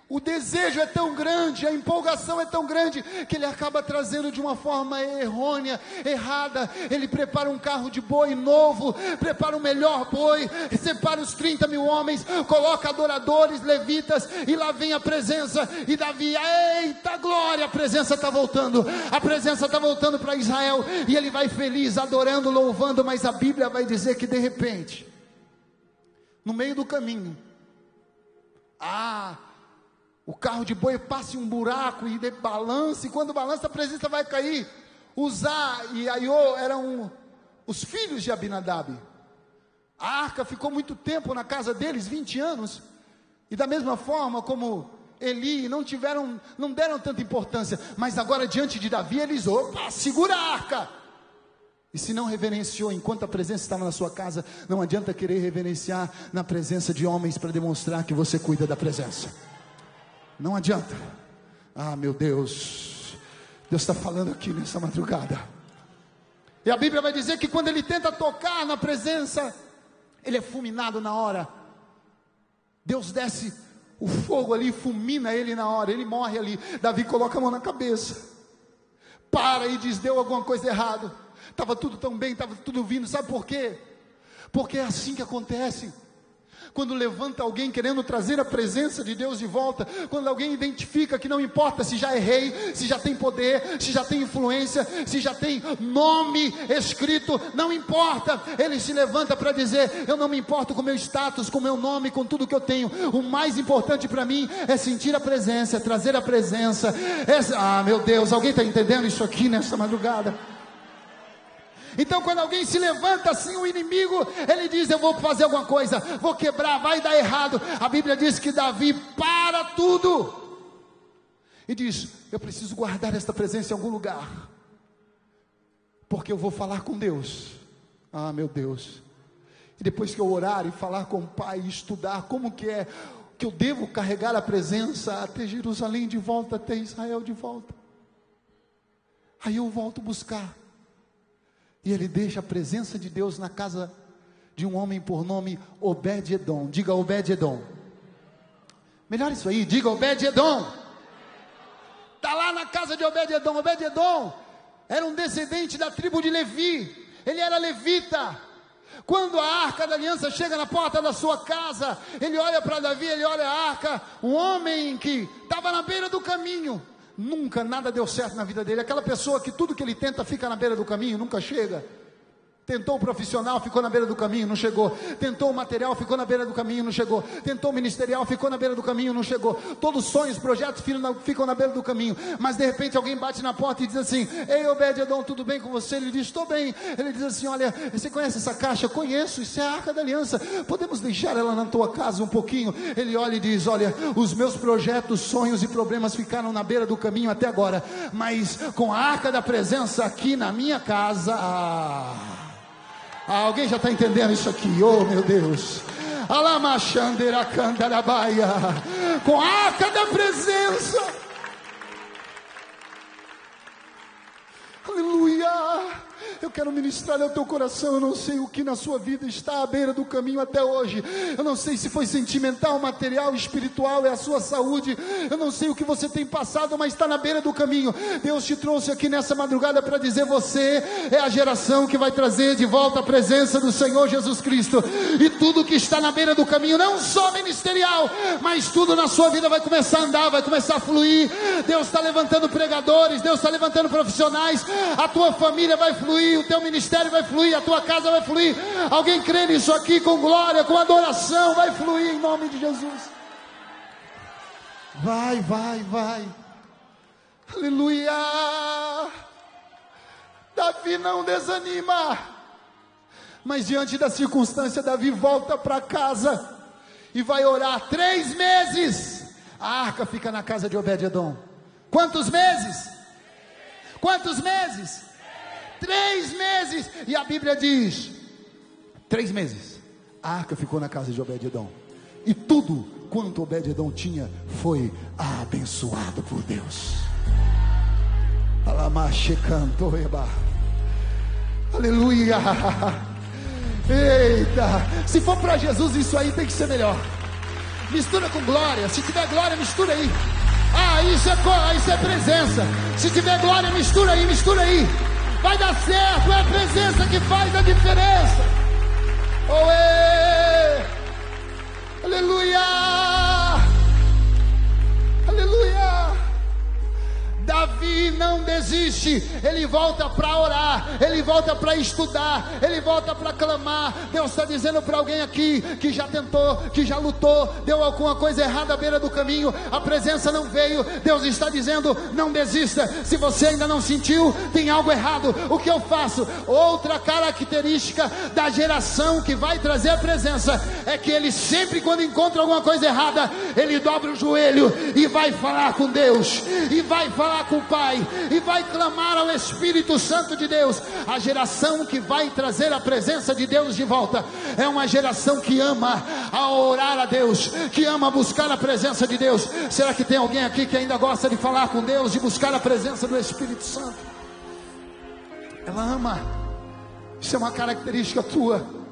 o desejo é tão grande, a empolgação é tão grande, que ele acaba trazendo de uma forma errônea, errada. Ele prepara um carro de boi novo, prepara o melhor boi, separa os 30.000 homens, coloca adoradores, levitas, e lá vem a presença. E Davi, eita glória, a presença está voltando, a presença está voltando para Israel, e ele vai feliz, adorando, louvando. Mas a Bíblia vai dizer que de repente, no meio do caminho, o carro de boi passa em um buraco e balança, e quando balança, a presença vai cair. Uzá e Aiô eram os filhos de Abinadab. A arca ficou muito tempo na casa deles, 20 anos, e da mesma forma como Eli, não deram tanta importância, mas agora diante de Davi, eles, segura a arca. E se não reverenciou enquanto a presença estava na sua casa, não adianta querer reverenciar na presença de homens para demonstrar que você cuida da presença. Não adianta. Meu Deus, Deus está falando aqui nessa madrugada. E a Bíblia vai dizer que quando ele tenta tocar na presença, ele é fulminado na hora. Deus desce o fogo ali, fulmina ele na hora, ele morre ali. Davi coloca a mão na cabeça, para e diz, deu alguma coisa errada. Estava tudo tão bem, estava tudo vindo. Sabe por quê? Porque é assim que acontece. Quando levanta alguém querendo trazer a presença de Deus de volta, quando alguém identifica que não importa se já é rei, se já tem poder, se já tem influência, se já tem nome escrito, não importa, ele se levanta para dizer, eu não me importo com o meu status, com o meu nome, com tudo que eu tenho, o mais importante para mim é sentir a presença, é trazer a presença. Meu Deus, alguém está entendendo isso aqui nessa madrugada? Então quando alguém se levanta assim, o inimigo, ele diz, eu vou fazer alguma coisa, vou quebrar, vai dar errado. A Bíblia diz que Davi para tudo, e diz: eu preciso guardar esta presença em algum lugar, porque eu vou falar com Deus. Ah, meu Deus. E depois que eu orar e falar com o Pai, e estudar como que é que eu devo carregar a presença até Jerusalém de volta, até Israel de volta, aí eu volto buscar. E ele deixa a presença de Deus na casa de um homem por nome Obed-Edom. Diga Obed-Edom. Melhor isso aí, diga Obed-Edom. Está lá na casa de Obed-Edom. Obed-Edom era um descendente da tribo de Levi. Ele era levita. Quando a arca da aliança chega na porta da sua casa, ele olha para Davi, ele olha a arca, um homem que estava na beira do caminho. Nunca nada deu certo na vida dele. Aquela pessoa que tudo que ele tenta fica na beira do caminho, nunca chega. Tentou o profissional, ficou na beira do caminho, não chegou. Tentou o material, ficou na beira do caminho, não chegou. Tentou o ministerial, ficou na beira do caminho, não chegou. Todos os sonhos, projetos ficam na beira do caminho. Mas de repente alguém bate na porta e diz assim: ei, Obed-Edom, tudo bem com você? Ele diz: estou bem. Ele diz assim: olha, você conhece essa caixa? Conheço, isso é a Arca da Aliança. Podemos deixar ela na tua casa um pouquinho? Ele olha e diz: olha, os meus projetos, sonhos e problemas ficaram na beira do caminho até agora, mas com a Arca da Presença aqui na minha casa... alguém já está entendendo isso aqui? Oh, meu Deus. Com a arca da presença. Aleluia. Eu quero ministrar ao teu coração. Eu não sei o que na sua vida está à beira do caminho até hoje. Eu não sei se foi sentimental, material, espiritual, é a sua saúde. Eu não sei o que você tem passado, mas está na beira do caminho. Deus te trouxe aqui nessa madrugada para dizer: você é a geração que vai trazer de volta a presença do Senhor Jesus Cristo. E tudo que está na beira do caminho, não só ministerial, mas tudo na sua vida vai começar a andar, vai começar a fluir. Deus está levantando pregadores, Deus está levantando profissionais. A tua família vai fluir, o teu ministério vai fluir, a tua casa vai fluir. Alguém crê nisso aqui? Com glória, com adoração, vai fluir em nome de Jesus. Vai. Aleluia. Davi não desanima, mas diante da circunstância, Davi volta para casa e vai orar 3 meses. A arca fica na casa de Obed-Edom. Quantos meses? 3 meses. E a Bíblia diz: 3 meses a arca ficou na casa de Obed-Edom, e tudo quanto Obed-Edom tinha foi abençoado por Deus. Aleluia. Eita, se for para Jesus, isso aí tem que ser melhor. Mistura com glória. Se tiver glória, mistura aí. Isso é presença. Se tiver glória, mistura aí. Vai dar certo, é a presença que faz a diferença. Aleluia. Aleluia. Davi não desiste, ele volta para orar, ele volta para estudar, ele volta para clamar. Deus está dizendo para alguém aqui que já tentou, que já lutou, deu alguma coisa errada à beira do caminho, a presença não veio. Deus está dizendo: não desista. Se você ainda não sentiu, tem algo errado. O que eu faço? Outra característica da geração que vai trazer a presença é que ele sempre, quando encontra alguma coisa errada, ele dobra o joelho e vai falar com Deus, e vai falar com o Pai, e vai clamar ao Espírito Santo de Deus. A geração que vai trazer a presença de Deus de volta é uma geração que ama a orar a Deus, que ama buscar a presença de Deus. Será que tem alguém aqui que ainda gosta de falar com Deus, de buscar a presença do Espírito Santo? Ela ama. Isso é uma característica tua.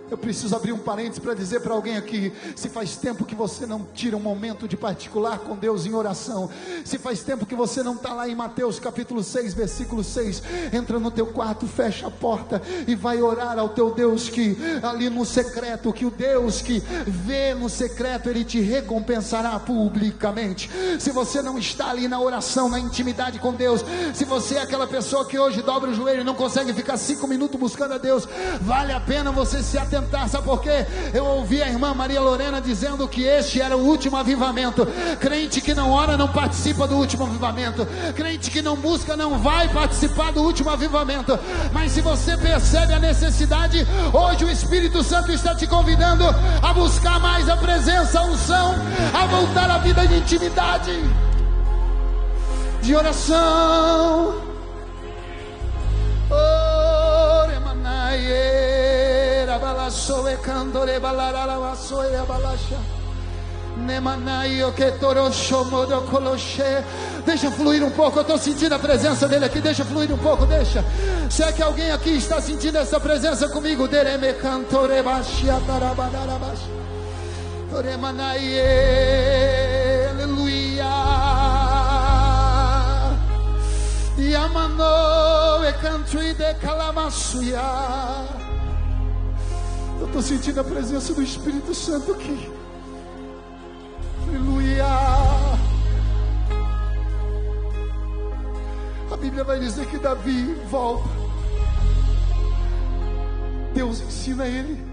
Eu preciso abrir um parênteses para dizer para alguém aqui: se faz tempo que você não tira um momento de particular com Deus em oração, se faz tempo que você não está lá em Mateus capítulo 6, versículo 6, entra no teu quarto, fecha a porta e vai orar ao teu Deus que ali no secreto, que o Deus que vê no secreto, Ele te recompensará publicamente. Se você não está ali na oração, na intimidade com Deus, se você é aquela pessoa que hoje dobra o joelho e não consegue ficar 5 minutos buscando a Deus, vale a pena você se atentar. Sabe por quê? Eu ouvi a irmã Maria Lorena dizendo que este era o último avivamento. Crente que não ora não participa do último avivamento. Crente que não busca não vai participar do último avivamento. Mas se você percebe a necessidade, hoje o Espírito Santo está te convidando a buscar mais a presença, a unção, a voltar à vida de intimidade. de oração. Deixa fluir um pouco. Eu estou sentindo a presença dele aqui. Deixa fluir um pouco, deixa. Se é que alguém aqui está sentindo essa presença comigo, aleluia. Eu estou sentindo a presença do Espírito Santo aqui. Aleluia. A Bíblia vai dizer que Davi volta. Deus ensina ele.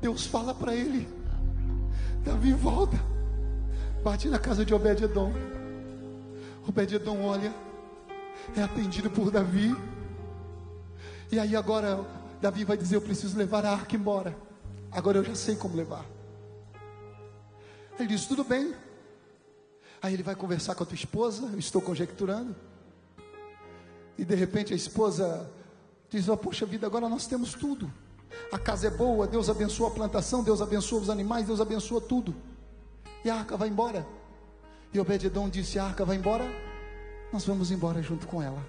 Deus fala para ele. Davi volta. Bate na casa de Obed-edom. Obed-edom olha. É atendido por Davi. E aí agora Davi vai dizer: eu preciso levar a arca embora. Agora eu já sei como levar. Ele diz: tudo bem. Aí ele vai conversar com a tua esposa. Eu estou conjecturando. E de repente a esposa diz: oh, poxa vida, agora nós temos tudo. A casa é boa, Deus abençoa a plantação, Deus abençoa os animais, Deus abençoa tudo. E a arca vai embora. E Obed-edom disse: a arca vai embora, nós vamos embora junto com ela.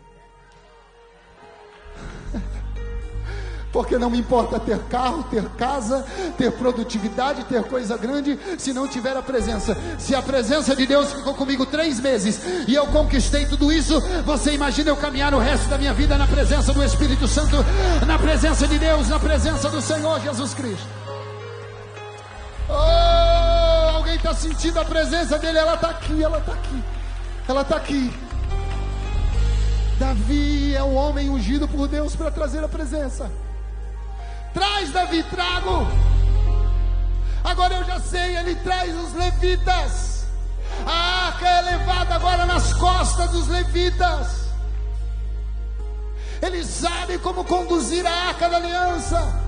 Porque não me importa ter carro, ter casa, ter produtividade, ter coisa grande, se não tiver a presença. Se a presença de Deus ficou comigo 3 meses e eu conquistei tudo isso, você imagina eu caminhar o resto da minha vida na presença do Espírito Santo, na presença de Deus, na presença do Senhor Jesus Cristo. Oh, alguém está sentindo a presença dele? Ela está aqui, ela está aqui, ela está aqui. Davi é o homem ungido por Deus para trazer a presença. Traz, Davi, trago. Agora eu já sei, ele traz os levitas. A arca é levada agora nas costas dos levitas. Ele sabe como conduzir a arca da aliança.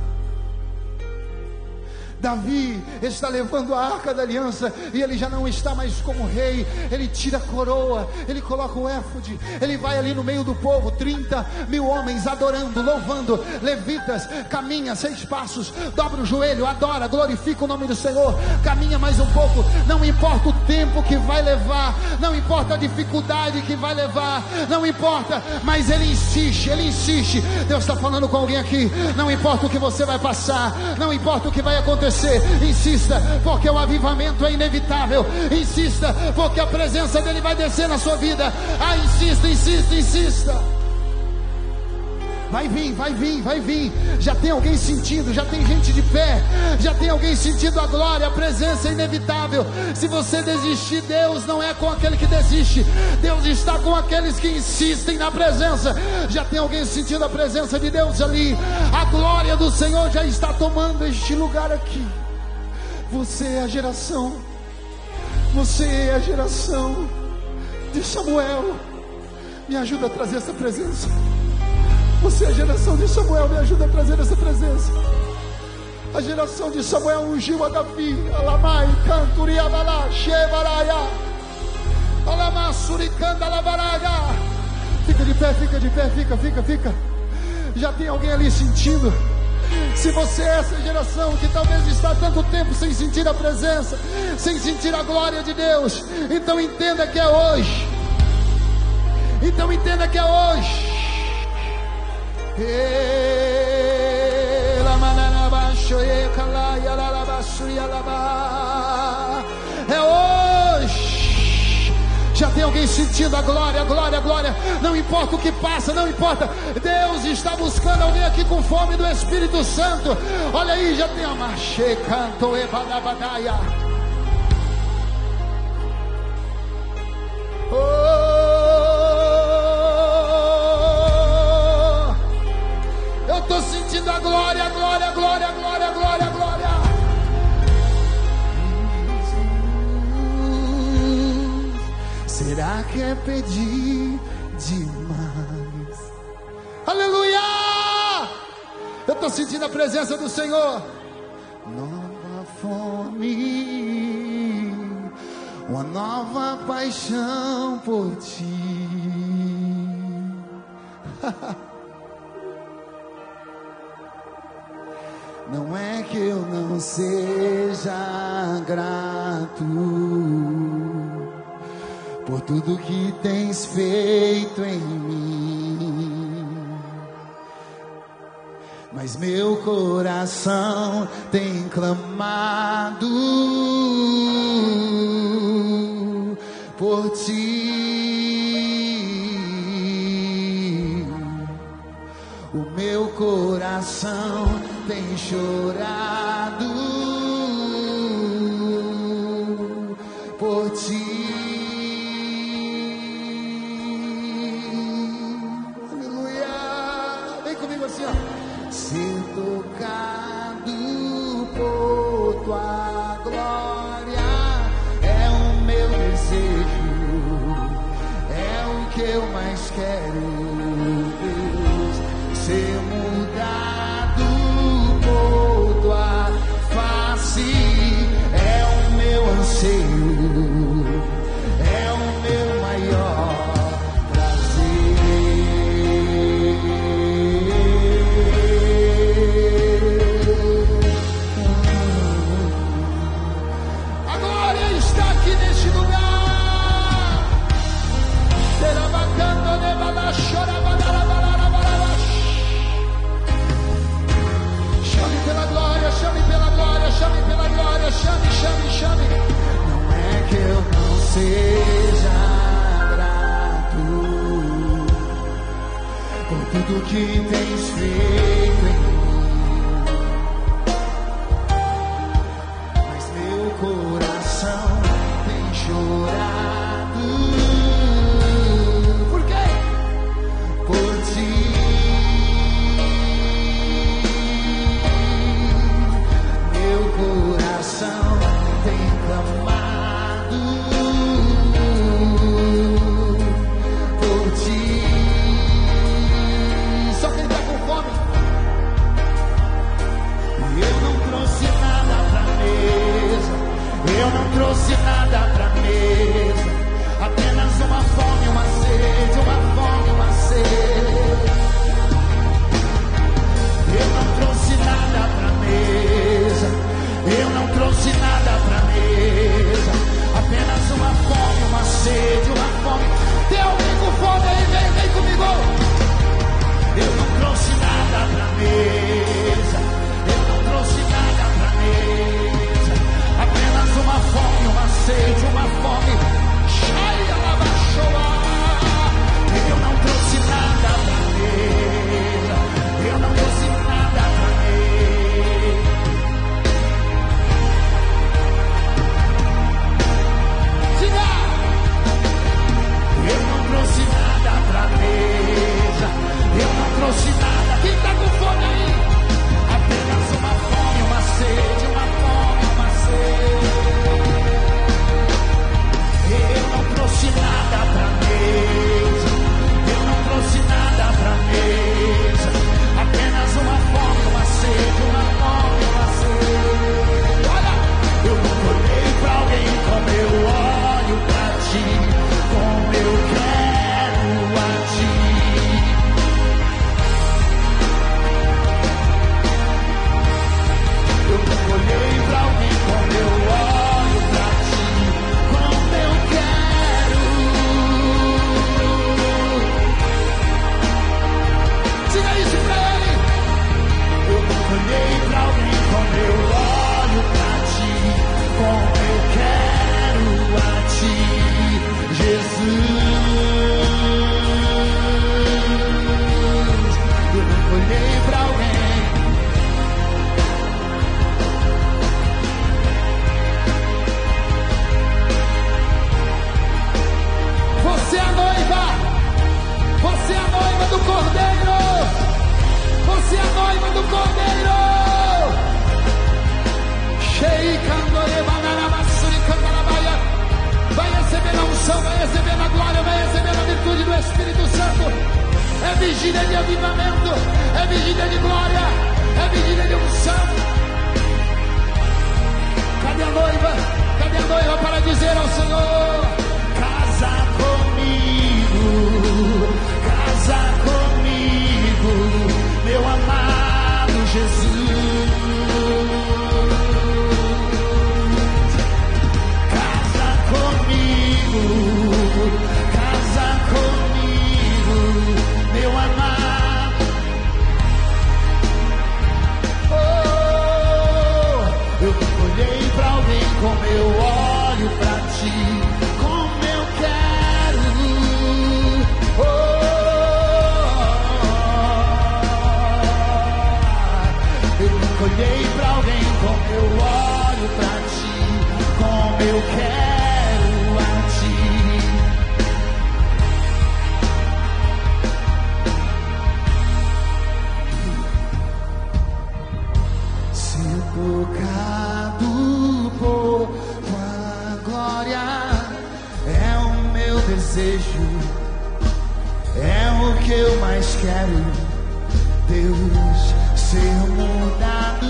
Davi está levando a arca da aliança e ele já não está mais como rei. Ele tira a coroa, ele coloca o éfode, ele vai ali no meio do povo, 30.000 homens adorando, louvando, levitas, caminha 6 passos, dobra o joelho, adora, glorifica o nome do Senhor, caminha mais um pouco, não importa o tempo que vai levar, não importa a dificuldade que vai levar, não importa, mas ele insiste. Deus está falando com alguém aqui. Não importa o que você vai passar, não importa o que vai acontecer, insista, porque o avivamento é inevitável. Insista, porque a presença dele vai descer na sua vida. Insista. Vai vir. Já tem alguém sentindo, já tem gente de pé, já tem alguém sentindo a glória, a presença é inevitável. Se você desistir, Deus não é com aquele que desiste, Deus está com aqueles que insistem na presença. Já tem alguém sentindo a presença de Deus ali. A glória do Senhor já está tomando este lugar aqui. Você é a geração de Samuel. Me ajuda a trazer essa presença. Você é a geração de Samuel, me ajuda a trazer essa presença. A geração de Samuel ungiu a Davi. Alamai, canturiabalá, shevaraya, alamá, suricanda, lavaraga. Fica de pé, fica. Já tem alguém ali sentindo? Se você é essa geração que talvez está há tanto tempo sem sentir a presença, sem sentir a glória de Deus, então entenda que é hoje. É hoje. Já tem alguém sentindo a glória. Não importa o que passa, não importa. Deus está buscando alguém aqui com fome do Espírito Santo. Olha aí, já tem a marche, canto e badabadaia. Eu estou sentindo a glória. Será que é pedir demais? Aleluia! Eu estou sentindo a presença do Senhor. Nova fome, uma nova paixão por ti. Não é que eu não seja grato por tudo que tens feito em mim, mas meu coração tem clamado por ti. O meu coração tem chorado por ti. Aleluia. Vem comigo assim, ó. Ser tocado por tua glória é o meu desejo, é o que eu mais quero, Deus. Ser mudado por tua face é o meu anseio, é o meu maior prazer. A glória está aqui neste lugar. Será bacana, né? Vai chorar, vai dar. Chame pela glória, chame pela glória, chame pela glória, chame, chame, chame. Não é que eu não seja grato por tudo que tens feito em mim, mas meu coração tem chorado. Por quê? Por ti. Tem clamado por ti. Só quem está com fome. Eu não trouxe nada pra mesa, eu não trouxe nada pra mesa, apenas uma fome, uma sede, uma fome, uma sede. Eu não trouxe nada pra mesa, eu não trouxe nada pra mesa, apenas uma fome, uma sede, uma fome. Tem alguém com fome aí? Vem comigo. Eu não trouxe nada pra mesa, eu não trouxe nada pra mesa, apenas uma fome, uma sede, uma fome. Cheia lá baixou. Eu não trouxe nada pra mesa, eu não trouxe nada pra mesa. Eu não trouxe nada pra mesa, eu não trouxe nada. Quem tá com fome aí? Apenas uma fome, uma sede, uma fome, uma sede. Eu não trouxe nada pra mesa, eu não trouxe nada pra mesa, apenas uma fome, uma sede, uma fome, uma sede. Olha, eu não olhei pra alguém como eu olho pra ti, como eu quero a ti. Eu não olhei pra alguém como eu olho pra ti, como eu quero. Diga isso pra ele. Eu não olhei pra alguém como eu olho pra ti, como eu quero a ti, Jesus. Eu não olhei pra alguém. Você é a noiva, você é a noiva do Cordeiro, você é a noiva do Cordeiro. Vai receber a unção, vai receber a glória, vai receber a virtude do Espírito Santo. É vigília de avivamento, é vigília de glória, é vigília de unção. Cadê a noiva? Cadê a noiva? noiva para dizer ao Senhor: casa comigo, meu amado Jesus. Casa comigo, meu amado. Oh, eu nunca olhei pra alguém como eu olho pra ti, como eu quero. Oh, eu nunca olhei pra alguém como eu olho pra ti, como eu quero a ti. Ser tocado por tua glória é o meu desejo, é o que eu mais quero, Deus. Ser mudado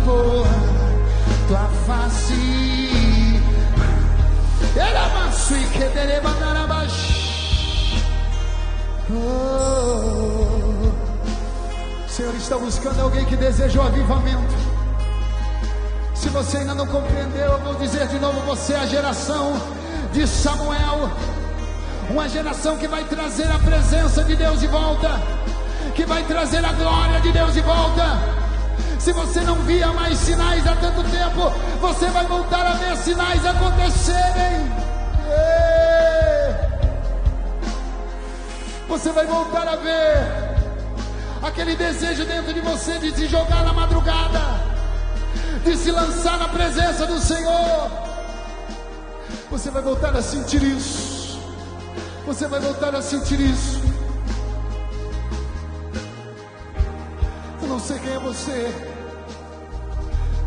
por tua face. Oh, o Senhor está buscando alguém que deseja o avivamento. Se você ainda não compreendeu, eu vou dizer de novo: você é a geração de Samuel, uma geração que vai trazer a presença de Deus de volta, que vai trazer a glória de Deus de volta. Se você não via mais sinais há tanto tempo, você vai voltar a ver sinais acontecerem. Você vai voltar a ver aquele desejo dentro de você de se jogar na madrugada, de se lançar na presença do Senhor. Você vai voltar a sentir isso. Você vai voltar a sentir isso. Eu não sei quem é você,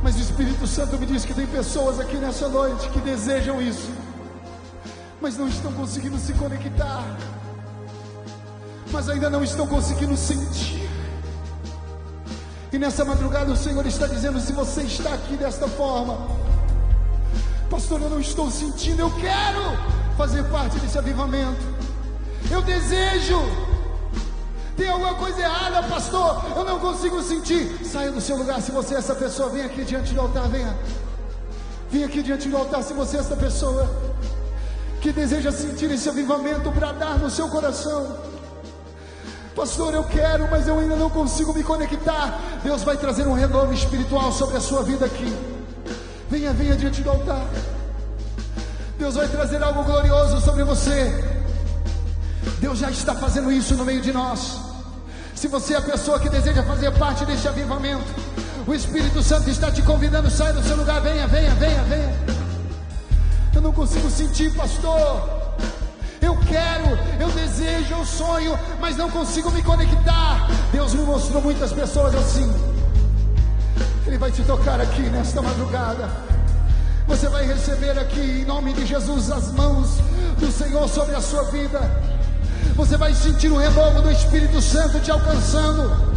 mas o Espírito Santo me diz que tem pessoas aqui nessa noite que desejam isso, mas não estão conseguindo se conectar, mas ainda não estão conseguindo sentir. E nessa madrugada o Senhor está dizendo: se você está aqui desta forma, pastor, eu não estou sentindo, eu quero fazer parte desse avivamento, eu desejo. Tem alguma coisa errada, pastor, eu não consigo sentir. Saia do seu lugar. Se você é essa pessoa, vem aqui diante do altar. Vem aqui diante do altar. Se você é essa pessoa que deseja sentir esse avivamento bradar no seu coração: pastor, eu quero, mas eu ainda não consigo me conectar. Deus vai trazer um renovo espiritual sobre a sua vida aqui. Venha diante do altar. Deus vai trazer algo glorioso sobre você. Deus já está fazendo isso no meio de nós. Se você é a pessoa que deseja fazer parte deste avivamento, o Espírito Santo está te convidando. Saia do seu lugar, venha. Eu não consigo sentir, pastor. Eu quero, eu desejo, eu sonho, mas não consigo me conectar. Deus me mostrou muitas pessoas assim. Ele vai te tocar aqui nesta madrugada. Você vai receber aqui, em nome de Jesus, as mãos do Senhor sobre a sua vida. Você vai sentir o renovo do Espírito Santo te alcançando.